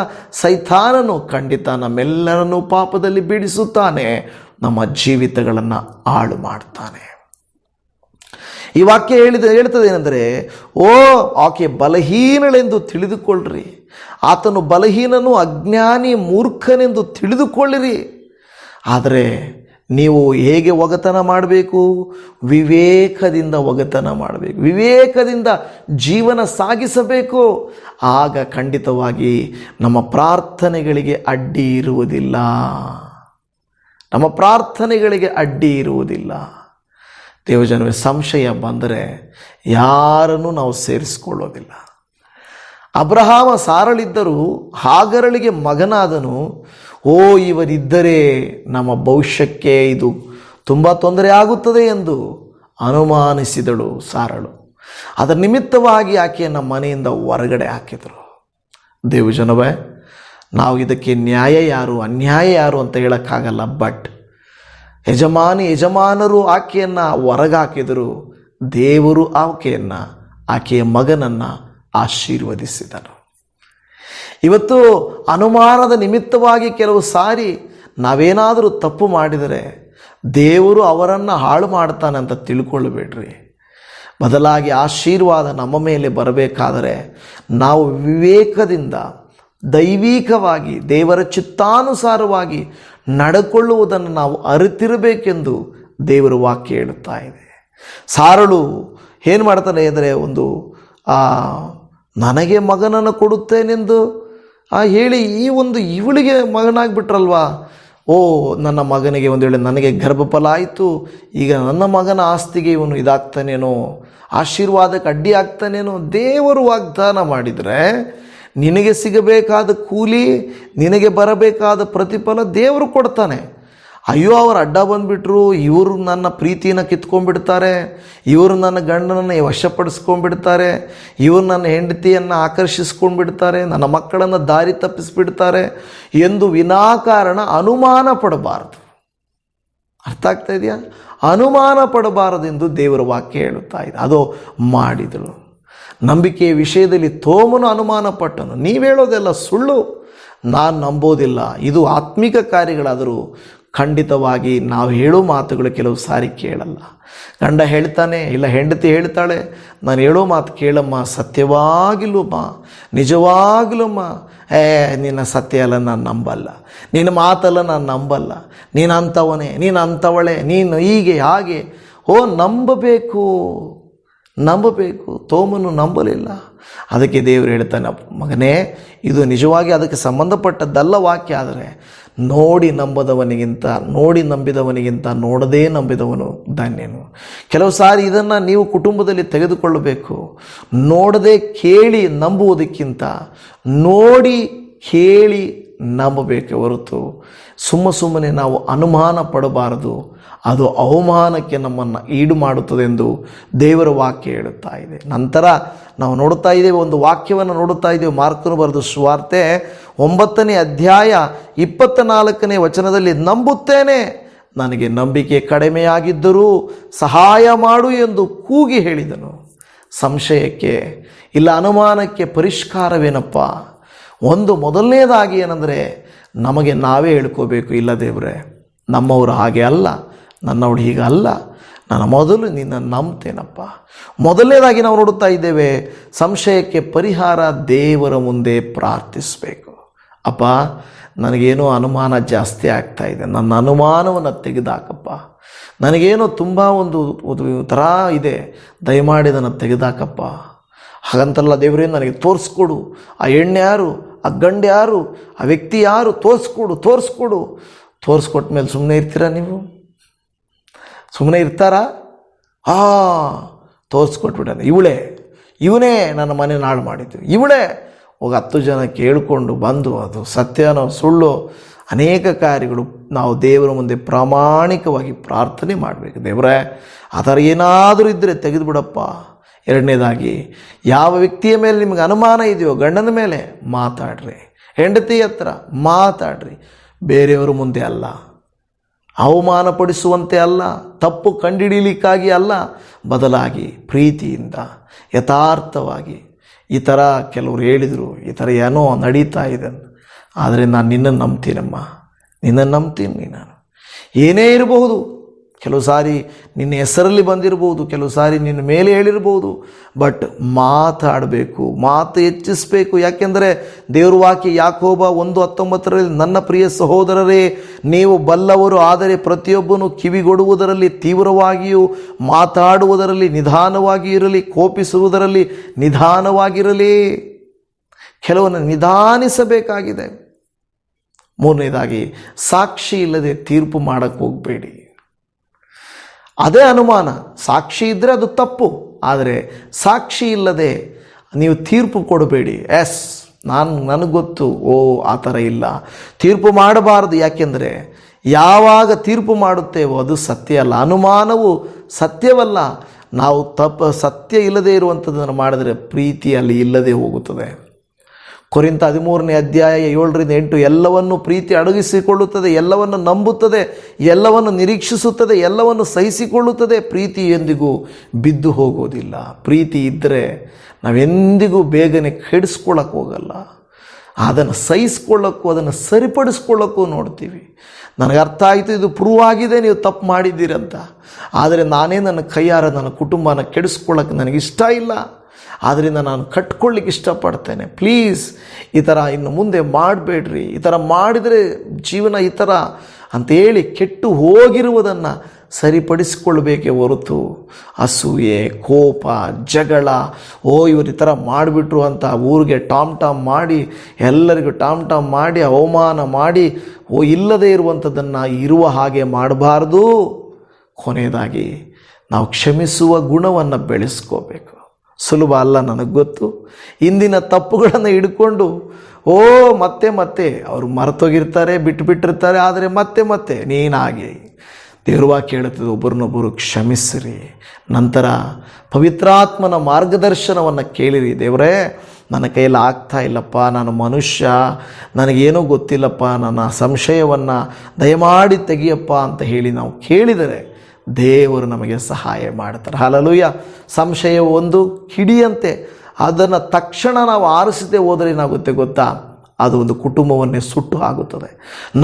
ಸೈತಾನನು ಖಂಡಿತ ನಮ್ಮೆಲ್ಲರನ್ನೂ ಪಾಪದಲ್ಲಿ ಬೀಳಿಸುತ್ತಾನೆ, ನಮ್ಮ ಜೀವಿತಗಳನ್ನು ಹಾಳು ಮಾಡ್ತಾನೆ. ಈ ವಾಕ್ಯ ಹೇಳ್ತದೆ ಏನೆಂದರೆ, ಆಕೆ ಬಲಹೀನಳೆಂದು ತಿಳಿದುಕೊಳ್ಳ್ರಿ, ಆತನು ಬಲಹೀನನು, ಅಜ್ಞಾನಿ, ಮೂರ್ಖನೆಂದು ತಿಳಿದುಕೊಳ್ಳಿರಿ. ಆದರೆ ನೀವು ಹೇಗೆ ಒಗತನ ಮಾಡಬೇಕು? ವಿವೇಕದಿಂದ ಒಗತನ ಮಾಡಬೇಕು, ವಿವೇಕದಿಂದ ಜೀವನ ಸಾಗಿಸಬೇಕು. ಆಗ ಖಂಡಿತವಾಗಿ ನಮ್ಮ ಪ್ರಾರ್ಥನೆಗಳಿಗೆ ಅಡ್ಡಿ ಇರುವುದಿಲ್ಲ, ನಮ್ಮ ಪ್ರಾರ್ಥನೆಗಳಿಗೆ ಅಡ್ಡಿ ಇರುವುದಿಲ್ಲ. ದೇವಜನವೇ, ಸಂಶಯ ಬಂದರೆ ಯಾರನ್ನು ನಾವು ಸೇರಿಸಿಕೊಳ್ಳೋದಿಲ್ಲ. ಅಬ್ರಹಾಮ ಸಾರಳಿದ್ದರೂ ಹಾಗರಳಿಗೆ ಮಗನಾದನು. ಓ, ಇವರಿದ್ದರೆ ನಮ್ಮ ಭವಿಷ್ಯಕ್ಕೆ ಇದು ತುಂಬ ತೊಂದರೆ ಆಗುತ್ತದೆ ಎಂದು ಅನುಮಾನಿಸಿದಳು ಸಾರಳು. ಅದರ ನಿಮಿತ್ತವಾಗಿ ಆಕೆಯನ್ನು ಮನೆಯಿಂದ ಹೊರಗಡೆ ಹಾಕಿದರು. ದೇವಜನವೇ, ನಾವು ಇದಕ್ಕೆ ನ್ಯಾಯ ಯಾರು ಅನ್ಯಾಯ ಯಾರು ಅಂತ ಹೇಳೋಕ್ಕಾಗಲ್ಲ. ಬಟ್ ಯಜಮಾನರು ಆಕೆಯನ್ನು ಹೊರಗಾಕಿದರು. ದೇವರು ಆಕೆಯ ಮಗನನ್ನು ಆಶೀರ್ವದಿಸಿದನು. ಇವತ್ತು ಅನುಮಾನದ ನಿಮಿತ್ತವಾಗಿ ಕೆಲವು ಸಾರಿ ನಾವೇನಾದರೂ ತಪ್ಪು ಮಾಡಿದರೆ ದೇವರು ಅವರನ್ನು ಹಾಳು ಮಾಡ್ತಾನೆ ಅಂತ ತಿಳ್ಕೊಳ್ಳಬೇಡ್ರಿ. ಬದಲಾಗಿ ಆಶೀರ್ವಾದ ನಮ್ಮ ಮೇಲೆ ಬರಬೇಕಾದರೆ ನಾವು ವಿವೇಕದಿಂದ ದೈವಿಕವಾಗಿ ದೇವರ ಚಿತ್ತಾನುಸಾರವಾಗಿ ನಡ್ಕೊಳ್ಳುವುದನ್ನು ನಾವು ಅರಿತಿರಬೇಕೆಂದು ದೇವರ ವಾಕ್ಯ ಹೇಳುತ್ತಾ ಇದೆ. ಸಾರಳು ಏನು ಮಾಡ್ತಾನೆ ಅಂದರೆ, ನನಗೆ ಮಗನನ್ನು ಕೊಡುತ್ತೇನೆಂದು ಹೇಳಿ ಇವಳಿಗೆ ಮಗನಾಗ್ಬಿಟ್ರಲ್ವಾ. ನನ್ನ ಮಗನಿಗೆ ಒಂದು ವೇಳೆ ನನಗೆ ಗರ್ಭಫಲ ಆಯಿತು, ಈಗ ನನ್ನ ಮಗನ ಆಸ್ತಿಗೆ ಇವನು ಇದಾಗ್ತಾನೇನೋ, ಆಶೀರ್ವಾದಕ್ಕೆ ಅಡ್ಡಿ ಆಗ್ತಾನೇನೋ. ದೇವರು ವಾಗ್ದಾನ ಮಾಡಿದರೆ ನಿನಗೆ ಸಿಗಬೇಕಾದ ಕೂಲಿ, ನಿನಗೆ ಬರಬೇಕಾದ ಪ್ರತಿಫಲ ದೇವರು ಕೊಡ್ತಾನೆ. ಅಯ್ಯೋ, ಅವರು ಅಡ್ಡ ಬಂದುಬಿಟ್ರು, ಇವರು ನನ್ನ ಪ್ರೀತಿಯನ್ನು ಕಿತ್ಕೊಂಡ್ಬಿಡ್ತಾರೆ, ಇವರು ನನ್ನ ಗಂಡನನ್ನು ವಶಪಡಿಸ್ಕೊಂಡ್ಬಿಡ್ತಾರೆ, ಇವರು ನನ್ನ ಹೆಂಡತಿಯನ್ನು ಆಕರ್ಷಿಸ್ಕೊಂಡ್ಬಿಡ್ತಾರೆ, ನನ್ನ ಮಕ್ಕಳನ್ನು ದಾರಿ ತಪ್ಪಿಸ್ಬಿಡ್ತಾರೆ ಎಂದು ವಿನಾಕಾರಣ ಅನುಮಾನ ಪಡಬಾರದು. ಅರ್ಥ ಆಗ್ತಾ ಇದೆಯಾ? ಅನುಮಾನ ಪಡಬಾರದೆಂದು ದೇವರ ವಾಕ್ಯ ಹೇಳುತ್ತಾ ಇದೆ. ಅದು ಮಾಡಿದಳು. ನಂಬಿಕೆಯ ವಿಷಯದಲ್ಲಿ ತೋಮನು ಅನುಮಾನ ಪಟ್ಟನು. ನೀವು ಹೇಳೋದೆಲ್ಲ ಸುಳ್ಳು, ನಾನು ನಂಬೋದಿಲ್ಲ. ಇದು ಆತ್ಮಿಕ ಕಾರ್ಯಗಳಾದರೂ ಖಂಡಿತವಾಗಿ ನಾವು ಹೇಳೋ ಮಾತುಗಳು ಕೆಲವು ಸಾರಿ ಕೇಳಲ್ಲ. ಗಂಡ ಹೇಳ್ತಾನೆ, ಇಲ್ಲ ಹೆಂಡತಿ ಹೇಳ್ತಾಳೆ, ನಾನು ಹೇಳೋ ಮಾತು ಕೇಳಮ್ಮ, ಸತ್ಯವಾಗಿಲ್ಲಮ್ಮ, ನಿಜವಾಗಲಮ್ಮ. ನಿನ್ನ ಸತ್ಯ ಎಲ್ಲ ನಾನು ನಂಬಲ್ಲ, ನಿನ್ನ ಮಾತಲ್ಲ ನಾನು ನಂಬಲ್ಲ, ನೀನು ಅಂಥವನೇ, ನೀನು ಅಂಥವಳೆ, ನೀನು ಹೀಗೆ ಹಾಗೆ. ನಂಬಬೇಕು. ತೋಮನು ನಂಬಲಿಲ್ಲ. ಅದಕ್ಕೆ ದೇವರು ಹೇಳ್ತಾನೆ, ಮಗನೇ, ಇದು ನಿಜವಾಗಿ ಅದಕ್ಕೆ ಸಂಬಂಧಪಟ್ಟದ್ದಲ್ಲ ವಾಕ್ಯ. ಆದರೆ ನೋಡಿ ನಂಬಿದವನಿಗಿಂತ ನೋಡದೇ ನಂಬಿದವನು ಧನ್ಯನು. ಕೆಲವು ಸಾರಿ ಇದನ್ನು ನೀವು ಕುಟುಂಬದಲ್ಲಿ ತೆಗೆದುಕೊಳ್ಳಬೇಕು. ನೋಡದೆ ಕೇಳಿ ನಂಬುವುದಕ್ಕಿಂತ ನೋಡಿ ಕೇಳಿ ನಂಬಬೇಕೆ ಹೊರತು ಸುಮ್ಮನೆ ನಾವು ಅನುಮಾನ ಪಡಬಾರದು. ಅದು ಅವಮಾನಕ್ಕೆ ನಮ್ಮನ್ನು ಈಡು ಮಾಡುತ್ತದೆ ಎಂದು ದೇವರ ವಾಕ್ಯ ಹೇಳುತ್ತಾ ಇದೆ. ನಂತರ ನಾವು ನೋಡುತ್ತಾ ಇದ್ದೇವೆ, ಒಂದು ವಾಕ್ಯವನ್ನು ನೋಡುತ್ತಾ ಇದ್ದೇವೆ. ಮಾರ್ಕನು ಬರೆದ ಸುವಾರ್ತೆ 9ನೇ ಅಧ್ಯಾಯ 24ನೇ ವಚನದಲ್ಲಿ, ನಂಬುತ್ತೇನೆ, ನನಗೆ ನಂಬಿಕೆ ಕಡಿಮೆಯಾಗಿದ್ದರೂ ಸಹಾಯ ಮಾಡು ಎಂದು ಕೂಗಿ ಹೇಳಿದನು. ಸಂಶಯಕ್ಕೆ ಇಲ್ಲ ಅನುಮಾನಕ್ಕೆ ಪರಿಷ್ಕಾರವೇನಪ್ಪ? ಮೊದಲನೇದಾಗಿ ಏನಂದರೆ, ನಮಗೆ ನಾವೇ ಹೇಳ್ಕೋಬೇಕು, ಇಲ್ಲ ದೇವರೇ, ನಮ್ಮವರು ಹಾಗೆ ಅಲ್ಲ, ನನ್ನವಳು ಹೀಗಲ್ಲ, ನಾನು ಮೊದಲು ನಿನ್ನ ನಂಬ್ತೇನಪ್ಪ. ಮೊದಲನೇದಾಗಿ ನಾವು ನೋಡುತ್ತಾ ಇದ್ದೇವೆ, ಸಂಶಯಕ್ಕೆ ಪರಿಹಾರ ದೇವರ ಮುಂದೆ ಪ್ರಾರ್ಥಿಸಬೇಕು. ಅಪ್ಪ, ನನಗೇನೋ ಅನುಮಾನ ಜಾಸ್ತಿ ಆಗ್ತಾ ಇದೆ, ನನ್ನ ಅನುಮಾನವನ್ನು ತೆಗೆದಾಕಪ್ಪ. ನನಗೇನೋ ತುಂಬ ಒಂದು ಥರ ಇದೆ, ದಯಮಾಡಿ ಅದನ್ನು ತೆಗೆದಾಕಪ್ಪ. ಹಾಗಂತಲ್ಲ ದೇವರೇ, ನನಗೆ ತೋರಿಸ್ಕೊಡು, ಆ ಹೆಣ್ಣು ಯಾರು, ಆ ಗಂಡು ಯಾರು, ಆ ವ್ಯಕ್ತಿ ಯಾರು, ತೋರಿಸ್ಕೊಡು. ತೋರಿಸ್ಕೊಟ್ಟ ಮೇಲೆ ಸುಮ್ಮನೆ ಇರ್ತೀರಾ? ನೀವು ಸುಮ್ಮನೆ ಇರ್ತಾರಾ? ತೋರಿಸ್ಕೊಟ್ಬಿಟ್ಟಾನೆ, ಇವನೇ ನನ್ನ ಮನೆ ನಾಳು ಮಾಡಿದ್ದು, ಇವಳೇ 10 ಜನ ಕೇಳಿಕೊಂಡು ಬಂದು ಅದು ಸತ್ಯನೋ ಸುಳ್ಳು ಅನೇಕ ಕಾರ್ಯಗಳು ನಾವು ದೇವರ ಮುಂದೆ ಪ್ರಾಮಾಣಿಕವಾಗಿ ಪ್ರಾರ್ಥನೆ ಮಾಡಬೇಕು. ದೇವರೇ, ಆ ಥರ ಏನಾದರೂ ಇದ್ದರೆ ತೆಗೆದುಬಿಡಪ್ಪ. ಎರಡನೇದಾಗಿ, ಯಾವ ವ್ಯಕ್ತಿಯ ಮೇಲೆ ನಿಮಗೆ ಅನುಮಾನ ಇದೆಯೋ, ಗಂಡನ ಮೇಲೆ ಮಾತಾಡ್ರಿ, ಹೆಂಡತಿ ಹತ್ರ ಮಾತಾಡ್ರಿ, ಬೇರೆಯವರು ಮುಂದೆ ಅಲ್ಲ, ಅವಮಾನಪಡಿಸುವಂತೆ ಅಲ್ಲ, ತಪ್ಪು ಕಂಡುಹಿಡಿಯಲಿಕ್ಕಾಗಿ ಅಲ್ಲ, ಬದಲಾಗಿ ಪ್ರೀತಿಯಿಂದ ಯಥಾರ್ಥವಾಗಿ. ಈ ಥರ ಕೆಲವರು ಹೇಳಿದರು, ಈ ಥರ ಏನೋ ನಡೀತಾ ಇದೆ, ಆದರೆ ನಾನು ನಿನ್ನನ್ನು ನಂಬ್ತೀನಮ್ಮ, ನಿನ್ನನ್ನು ನಂಬ್ತೀನಿ. ನಾನು ಏನೇ ಇರಬಹುದು, ಕೆಲವು ಸಾರಿ ನಿನ್ನ ಹೆಸರಲ್ಲಿ ಬಂದಿರ್ಬೋದು, ಕೆಲವು ಸಾರಿ ನಿನ್ನ ಮೇಲೆ ಹೇಳಿರ್ಬೋದು. ಬಟ್ ಮಾತಾಡಬೇಕು, ಮಾತು ಹೆಚ್ಚಿಸಬೇಕು. ಯಾಕೆಂದರೆ ದೇವ್ರ ವಾಕ್ಯ ಯಾಕೋಬ 1:19 ನನ್ನ ಪ್ರಿಯ ಸಹೋದರರೇ, ನೀವು ಬಲ್ಲವರು, ಆದರೆ ಪ್ರತಿಯೊಬ್ಬನು ಕಿವಿಗೊಡುವುದರಲ್ಲಿ ತೀವ್ರವಾಗಿಯೂ ಮಾತಾಡುವುದರಲ್ಲಿ ನಿಧಾನವಾಗಿ ಇರಲಿ, ಕೋಪಿಸುವುದರಲ್ಲಿ ನಿಧಾನವಾಗಿರಲಿ. ಕೆಲವನ್ನು ನಿಧಾನಿಸಬೇಕಾಗಿದೆ. ಮೂರನೇದಾಗಿ, ಸಾಕ್ಷಿ ಇಲ್ಲದೆ ತೀರ್ಪು ಮಾಡಕ್ಕೆ ಹೋಗಬೇಡಿ. ಅದೇ ಅನುಮಾನ. ಸಾಕ್ಷಿ ಇದ್ದರೆ ಅದು ತಪ್ಪು, ಆದರೆ ಸಾಕ್ಷಿ ಇಲ್ಲದೆ ನೀವು ತೀರ್ಪು ಕೊಡಬೇಡಿ. ನನಗೆ ಗೊತ್ತು, ಆ ಥರ ಇಲ್ಲ, ತೀರ್ಪು ಮಾಡಬಾರದು. ಯಾಕೆಂದರೆ ಯಾವಾಗ ತೀರ್ಪು ಮಾಡುತ್ತೇವೋ ಅದು ಸತ್ಯ ಅಲ್ಲ. ಅನುಮಾನವು ಸತ್ಯವಲ್ಲ. ನಾವು ಸತ್ಯ ಇಲ್ಲದೆ ಇರುವಂಥದ್ದನ್ನು ಮಾಡಿದರೆ ಪ್ರೀತಿ ಅಲ್ಲಿ ಇಲ್ಲದೆ ಹೋಗುತ್ತದೆ. ಕೊರಿಂಥ 13ನೇ ಅಧ್ಯಾಯ 7-8 ಎಲ್ಲವನ್ನು ಪ್ರೀತಿ ಅಡಗಿಸಿಕೊಳ್ಳುತ್ತದೆ, ಎಲ್ಲವನ್ನು ನಂಬುತ್ತದೆ, ಎಲ್ಲವನ್ನು ನಿರೀಕ್ಷಿಸುತ್ತದೆ, ಎಲ್ಲವನ್ನು ಸಹಿಸಿಕೊಳ್ಳುತ್ತದೆ. ಪ್ರೀತಿ ಎಂದಿಗೂ ಬಿದ್ದು ಹೋಗೋದಿಲ್ಲ. ಪ್ರೀತಿ ಇದ್ದರೆ ನಾವೆಂದಿಗೂ ಬೇಗನೆ ಕೆಡಿಸ್ಕೊಳ್ಳೋಕೆ ಹೋಗಲ್ಲ. ಅದನ್ನು ಸಹಿಸ್ಕೊಳ್ಳೋಕ್ಕೂ ಅದನ್ನು ಸರಿಪಡಿಸ್ಕೊಳ್ಳೋಕ್ಕೂ ನೋಡ್ತೀವಿ. ನನಗೆ ಅರ್ಥ ಆಯಿತು, ಇದು ಪ್ರೂವ್ ಆಗಿದೆ, ನೀವು ತಪ್ಪು ಮಾಡಿದ್ದೀರಂತ. ಆದರೆ ನಾನೇ ನನ್ನ ಕೈಯಾರ ನನ್ನ ಕುಟುಂಬನ ಕೆಡಿಸ್ಕೊಳ್ಳೋಕ್ಕೆ ನನಗಿಷ್ಟ ಇಲ್ಲ. ಆದ್ದರಿಂದ ನಾನು ಕಟ್ಕೊಳ್ಳಿಕ್ಕೆ ಇಷ್ಟಪಡ್ತೇನೆ. ಪ್ಲೀಸ್ ಈ ಥರ ಇನ್ನು ಮುಂದೆ ಮಾಡಬೇಡ್ರಿ, ಈ ಥರ ಮಾಡಿದರೆ ಜೀವನ ಈ ಥರ ಅಂತೇಳಿ ಕೆಟ್ಟು ಹೋಗಿರುವುದನ್ನು ಸರಿಪಡಿಸಿಕೊಳ್ಬೇಕೇ ಹೊರತು ಅಸೂಯೆ, ಕೋಪ, ಜಗಳ, ಇವರು ಈ ಥರ ಮಾಡಿಬಿಟ್ರು ಅಂತ ಊರಿಗೆ ಟಾಮ್ ಮಾಡಿ, ಎಲ್ಲರಿಗೂ ಟಾಮ್ ಮಾಡಿ, ಅವಮಾನ ಮಾಡಿ, ಇಲ್ಲದೇ ಇರುವಂಥದ್ದನ್ನು ಇರುವ ಹಾಗೆ ಮಾಡಬಾರ್ದು. ಕೊನೆಯದಾಗಿ ನಾವು ಕ್ಷಮಿಸುವ ಗುಣವನ್ನು ಬೆಳೆಸ್ಕೋಬೇಕು. ಸುಲಭ ಅಲ್ಲ, ನನಗೆ ಗೊತ್ತು. ಇಂದಿನ ತಪ್ಪುಗಳನ್ನು ಹಿಡ್ಕೊಂಡು ಮತ್ತೆ ಅವರು ಮರೆತೋಗಿರ್ತಾರೆ, ಬಿಟ್ಟಿರ್ತಾರೆ. ಆದರೆ ಮತ್ತೆ ನೀನಾಗೆ ದೇವ್ರ ವಾಕ್ಯ ಹೇಳುತ್ತದೆ, ಒಬ್ಬರನ್ನೊಬ್ಬರು ಕ್ಷಮಿಸಿರಿ, ನಂತರ ಪವಿತ್ರಾತ್ಮನ ಮಾರ್ಗದರ್ಶನವನ್ನು ಕೇಳಿರಿ. ದೇವರೇ, ನನ್ನ ಕೈಯಲ್ಲಿ ಆಗ್ತಾ ಇಲ್ಲಪ್ಪ, ನಾನು ಮನುಷ್ಯ, ನನಗೇನೂ ಗೊತ್ತಿಲ್ಲಪ್ಪ, ನನ್ನ ಸಂಶಯವನ್ನು ದಯಮಾಡಿ ತೆಗಿಯಪ್ಪ ಅಂತ ಹೇಳಿ ನಾವು ಕೇಳಿದರೆ ದೇವರು ನಮಗೆ ಸಹಾಯ ಮಾಡ್ತಾರೆ. ಹಲ್ಲೆಲೂಯಾ. ಸಂಶಯ ಒಂದು ಕಿಡಿಯಂತೆ, ಅದನ್ನು ತಕ್ಷಣ ನಾವು ಆರಿಸದೆ ಹೋದರೆ ಏನಾಗುತ್ತೆ ಗೊತ್ತಾ? ಅದು ಒಂದು ಕುಟುಂಬವನ್ನೇ ಸುಟ್ಟು ಆಗುತ್ತದೆ.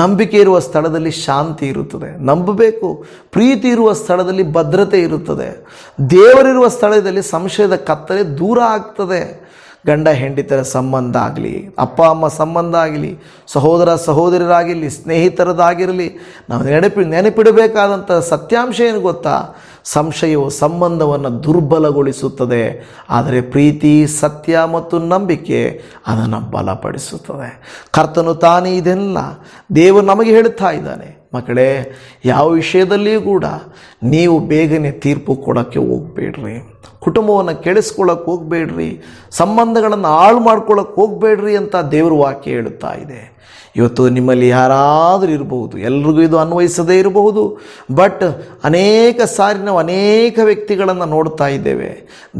ನಂಬಿಕೆ ಇರುವ ಸ್ಥಳದಲ್ಲಿ ಶಾಂತಿ ಇರುತ್ತದೆ. ನಂಬಬೇಕು. ಪ್ರೀತಿ ಇರುವ ಸ್ಥಳದಲ್ಲಿ ಭದ್ರತೆ ಇರುತ್ತದೆ. ದೇವರಿರುವ ಸ್ಥಳದಲ್ಲಿ ಸಂಶಯದ ಕತ್ತಲೆ ದೂರ ಆಗ್ತದೆ. ಗಂಡ ಹೆಂಡತಿಯರ ಸಂಬಂಧ ಆಗಲಿ, ಅಪ್ಪ ಅಮ್ಮ ಸಂಬಂಧ ಆಗಲಿ, ಸಹೋದರ ಸಹೋದರರಾಗಿರಲಿ, ಸ್ನೇಹಿತರದಾಗಿರಲಿ, ನಾವು ನೆನಪಿಡಬೇಕಾದಂಥ ಸತ್ಯಾಂಶ ಏನು ಗೊತ್ತಾ? ಸಂಶಯವು ಸಂಬಂಧವನ್ನು ದುರ್ಬಲಗೊಳಿಸುತ್ತದೆ, ಆದರೆ ಪ್ರೀತಿ, ಸತ್ಯ ಮತ್ತು ನಂಬಿಕೆ ಅದನ್ನು ಬಲಪಡಿಸುತ್ತದೆ. ಕರ್ತನು ತಾನೇ ಇದೆಲ್ಲ ದೇವರು ನಮಗೆ ಹೇಳುತ್ತಾ ಇದ್ದಾನೆ. ಮಕ್ಕಳೇ, ಯಾವ ವಿಷಯದಲ್ಲಿಯೂ ಕೂಡ ನೀವು ಬೇಗನೆ ತೀರ್ಪು ಕೊಡೋಕ್ಕೆ ಹೋಗಬೇಡ್ರಿ. ಕುಟುಂಬವನ್ನು ಕೆಡಿಸ್ಕೊಳ್ಳೋಕೆ ಹೋಗಬೇಡ್ರಿ. ಸಂಬಂಧಗಳನ್ನು ಹಾಳು ಮಾಡ್ಕೊಳ್ಳೋಕೆ ಹೋಗಬೇಡ್ರಿ ಅಂತ ದೇವ್ರ ವಾಕ್ಯ ಹೇಳುತ್ತಾ ಇದೆ. ಇವತ್ತು ನಿಮ್ಮಲ್ಲಿ ಯಾರಾದರೂ ಇರಬಹುದು, ಎಲ್ರಿಗೂ ಇದು ಅನ್ವಯಿಸದೇ ಇರಬಹುದು. ಬಟ್ ಅನೇಕ ಸಾರಿ ನಾವು ಅನೇಕ ವ್ಯಕ್ತಿಗಳನ್ನು ನೋಡ್ತಾ ಇದ್ದೇವೆ.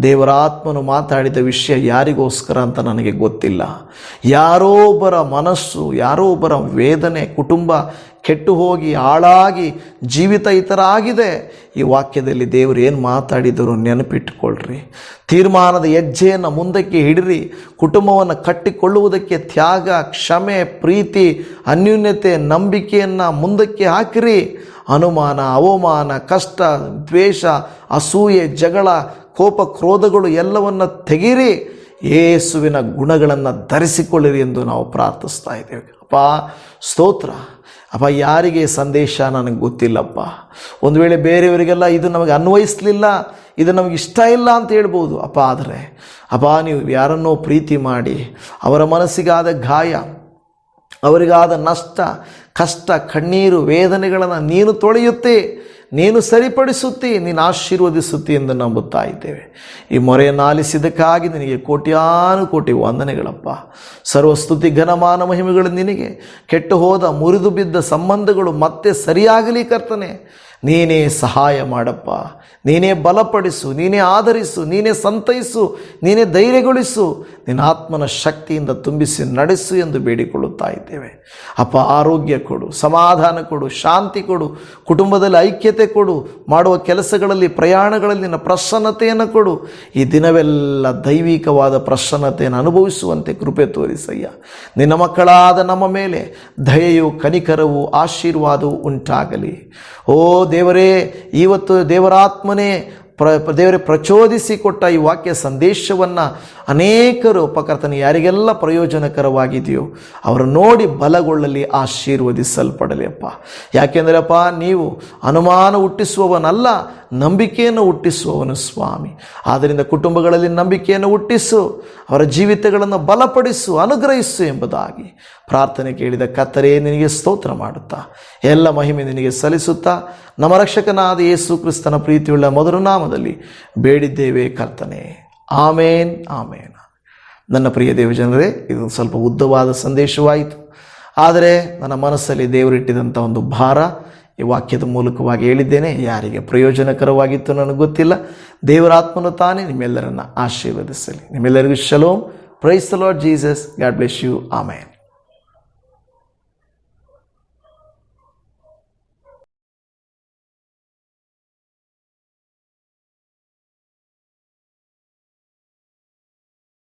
ದೇವರ ಆತ್ಮನು ಮಾತಾಡಿದ ವಿಷಯ ಯಾರಿಗೋಸ್ಕರ ಅಂತ ನನಗೆ ಗೊತ್ತಿಲ್ಲ. ಯಾರೋ ಒಬ್ಬರ ಮನಸ್ಸು, ಯಾರೋ ಒಬ್ಬರ ವೇದನೆ, ಕುಟುಂಬ ಕೆಟ್ಟು ಹೋಗಿ ಹಾಳಾಗಿ ಜೀವಿತ ಈ ಥರ ಆಗಿದೆ. ಈ ವಾಕ್ಯದಲ್ಲಿ ದೇವರು ಏನು ಮಾತಾಡಿದರು ನೆನಪಿಟ್ಟುಕೊಳ್ಳ್ರಿ. ತೀರ್ಮಾನದ ಹೆಜ್ಜೆಯನ್ನು ಮುಂದಕ್ಕೆ ಹಿಡಿರಿ. ಕುಟುಂಬವನ್ನು ಕಟ್ಟಿಕೊಳ್ಳುವುದಕ್ಕೆ ತ್ಯಾಗ, ಕ್ಷಮೆ, ಪ್ರೀತಿ, ಅನ್ಯೂನ್ಯತೆ, ನಂಬಿಕೆಯನ್ನು ಮುಂದಕ್ಕೆ ಹಾಕಿರಿ. ಅನುಮಾನ, ಅವಮಾನ, ಕಷ್ಟ, ದ್ವೇಷ, ಅಸೂಯೆ, ಜಗಳ, ಕೋಪ, ಕ್ರೋಧಗಳು ಎಲ್ಲವನ್ನು ತೆಗೀರಿ. ಯೇಸುವಿನ ಗುಣಗಳನ್ನು ಧರಿಸಿಕೊಳ್ಳಿರಿ ಎಂದು ನಾವು ಪ್ರಾರ್ಥಿಸ್ತಾ ಇದ್ದೇವೆ. ಅಪ್ಪ ಸ್ತೋತ್ರ. ಅಪ್ಪ, ಯಾರಿಗೆ ಸಂದೇಶ ನನಗೆ ಗೊತ್ತಿಲ್ಲಪ್ಪ. ಒಂದು ವೇಳೆ ಬೇರೆಯವರಿಗೆಲ್ಲ ಇದು ನಮಗೆ ಅನ್ವಯಿಸಲಿಲ್ಲ, ಇದು ನಮಗೆ ಇಷ್ಟ ಇಲ್ಲ ಅಂತ ಹೇಳ್ಬೋದು ಅಪ್ಪ. ಆದರೆ ಅಪ್ಪ, ನೀವು ಯಾರನ್ನೋ ಪ್ರೀತಿ ಮಾಡಿ ಅವರ ಮನಸ್ಸಿಗಾದ ಗಾಯ, ಅವರಿಗಾದ ನಷ್ಟ, ಕಷ್ಟ, ಕಣ್ಣೀರು, ವೇದನೆಗಳನ್ನು ನೀನು ತೊಳೆಯುತ್ತೆ, ನೀನು ಸರಿಪಡಿಸುತ್ತಿ, ನೀನು ಆಶೀರ್ವದಿಸುತ್ತಿ ಎಂದು ನಂಬುತ್ತಾ ಇದ್ದೇವೆ. ಈ ಮೊರೆಯನ್ನು ಆಲಿಸಿದ್ದಕ್ಕಾಗಿ ನಿನಗೆ ಕೋಟ್ಯಾನುಕೋಟಿ ವಂದನೆಗಳಪ್ಪ. ಸರ್ವಸ್ತುತಿ, ಘನಮಾನ, ಮಹಿಮೆಗಳು ನಿನಗೆ. ಕೆಟ್ಟು ಹೋದ, ಮುರಿದು ಬಿದ್ದ ಸಂಬಂಧಗಳು ಮತ್ತೆ ಸರಿಯಾಗಲಿ ಕರ್ತನೆ. ನೀನೇ ಸಹಾಯ ಮಾಡಪ್ಪ, ನೀನೇ ಬಲಪಡಿಸು, ನೀನೇ ಆಧರಿಸು, ನೀನೇ ಸಂತೈಸು, ನೀನೇ ಧೈರ್ಯಗೊಳಿಸು, ನಿನ್ನ ಆತ್ಮನ ಶಕ್ತಿಯಿಂದ ತುಂಬಿಸಿ ನಡೆಸು ಎಂದು ಬೇಡಿಕೊಳ್ಳುತ್ತಾ ಇದ್ದೇವೆ ಅಪ್ಪ. ಆರೋಗ್ಯ ಕೊಡು, ಸಮಾಧಾನ ಕೊಡು, ಶಾಂತಿ ಕೊಡು, ಕುಟುಂಬದಲ್ಲಿ ಐಕ್ಯತೆ ಕೊಡು, ಮಾಡುವ ಕೆಲಸಗಳಲ್ಲಿ, ಪ್ರಯಾಣಗಳಲ್ಲಿ ನಿನ್ನ ಪ್ರಸನ್ನತೆಯನ್ನು ಕೊಡು. ಈ ದಿನವೆಲ್ಲ ದೈವಿಕವಾದ ಪ್ರಸನ್ನತೆಯನ್ನು ಅನುಭವಿಸುವಂತೆ ಕೃಪೆ ತೋರಿಸಯ್ಯ. ನಿನ್ನ ಮಕ್ಕಳಾದ ನಮ್ಮ ಮೇಲೆ ದಯೆಯು, ಕನಿಕರವು, ಆಶೀರ್ವಾದವು ಉಂಟಾಗಲಿ. ಓ ದೇವರೇ, ಇವತ್ತು ದೇವರಾತ್ಮನೇ ದೇವರೇ ಪ್ರಚೋದಿಸಿಕೊಟ್ಟ ಈ ವಾಕ್ಯ ಸಂದೇಶವನ್ನು ಅನೇಕರು ಕರ್ತನೇ ಯಾರಿಗೆಲ್ಲ ಪ್ರಯೋಜನಕರವಾಗಿದೆಯೋ ಅವರು ನೋಡಿ ಬಲಗೊಳ್ಳಲಿ, ಆಶೀರ್ವದಿಸಲ್ಪಡಲಿ ಅಪ್ಪ. ಯಾಕೆಂದರೆ ಅಪ್ಪ, ನೀವು ಅನುಮಾನ ಹುಟ್ಟಿಸುವವನಲ್ಲ, ನಂಬಿಕೆಯನ್ನು ಹುಟ್ಟಿಸುವವನು ಸ್ವಾಮಿ. ಆದ್ದರಿಂದ ಕುಟುಂಬಗಳಲ್ಲಿ ನಂಬಿಕೆಯನ್ನು ಹುಟ್ಟಿಸು, ಅವರ ಜೀವಿತಗಳನ್ನು ಬಲಪಡಿಸು, ಅನುಗ್ರಹಿಸು ಎಂಬುದಾಗಿ ಪ್ರಾರ್ಥನೆ ಕೇಳಿದ ಕರ್ತನೇ ನಿನಗೆ ಸ್ತೋತ್ರ ಮಾಡುತ್ತಾ ಎಲ್ಲ ಮಹಿಮೆ ನಿನಗೆ ಸಲ್ಲಿಸುತ್ತಾ ನಮ್ಮ ರಕ್ಷಕನಾದ ಯೇಸು ಕ್ರಿಸ್ತನ ಪ್ರೀತಿಯುಳ್ಳ ಮೊದಲ ನಾಮದಲ್ಲಿ ಬೇಡಿದ್ದೇವೆ ಕರ್ತನೇ, ಆಮೇನ್ ಆಮೇನ್. ನನ್ನ ಪ್ರಿಯ ದೇವಜನರೇ, ಇದು ಸ್ವಲ್ಪ ಉದ್ದವಾದ ಸಂದೇಶವಾಯಿತು, ಆದರೆ ನನ್ನ ಮನಸ್ಸಲ್ಲಿ ದೇವರಿಟ್ಟಿದಂಥ ಒಂದು ಭಾರ ಈ ವಾಕ್ಯದ ಮೂಲಕವಾಗಿ ಹೇಳಿದ್ದೇನೆ. ಯಾರಿಗೆ ಪ್ರಯೋಜನಕರವಾಗಿತ್ತು ನನಗೆ ಗೊತ್ತಿಲ್ಲ. ದೇವರಾತ್ಮನು ತಾನೇ ನಿಮ್ಮೆಲ್ಲರನ್ನು ಆಶೀರ್ವದಿಸಲಿ. ನಿಮ್ಮೆಲ್ಲರಿಗೂ ಶಲೋಮ್. Praise the Lord Jesus. God bless you. Amen.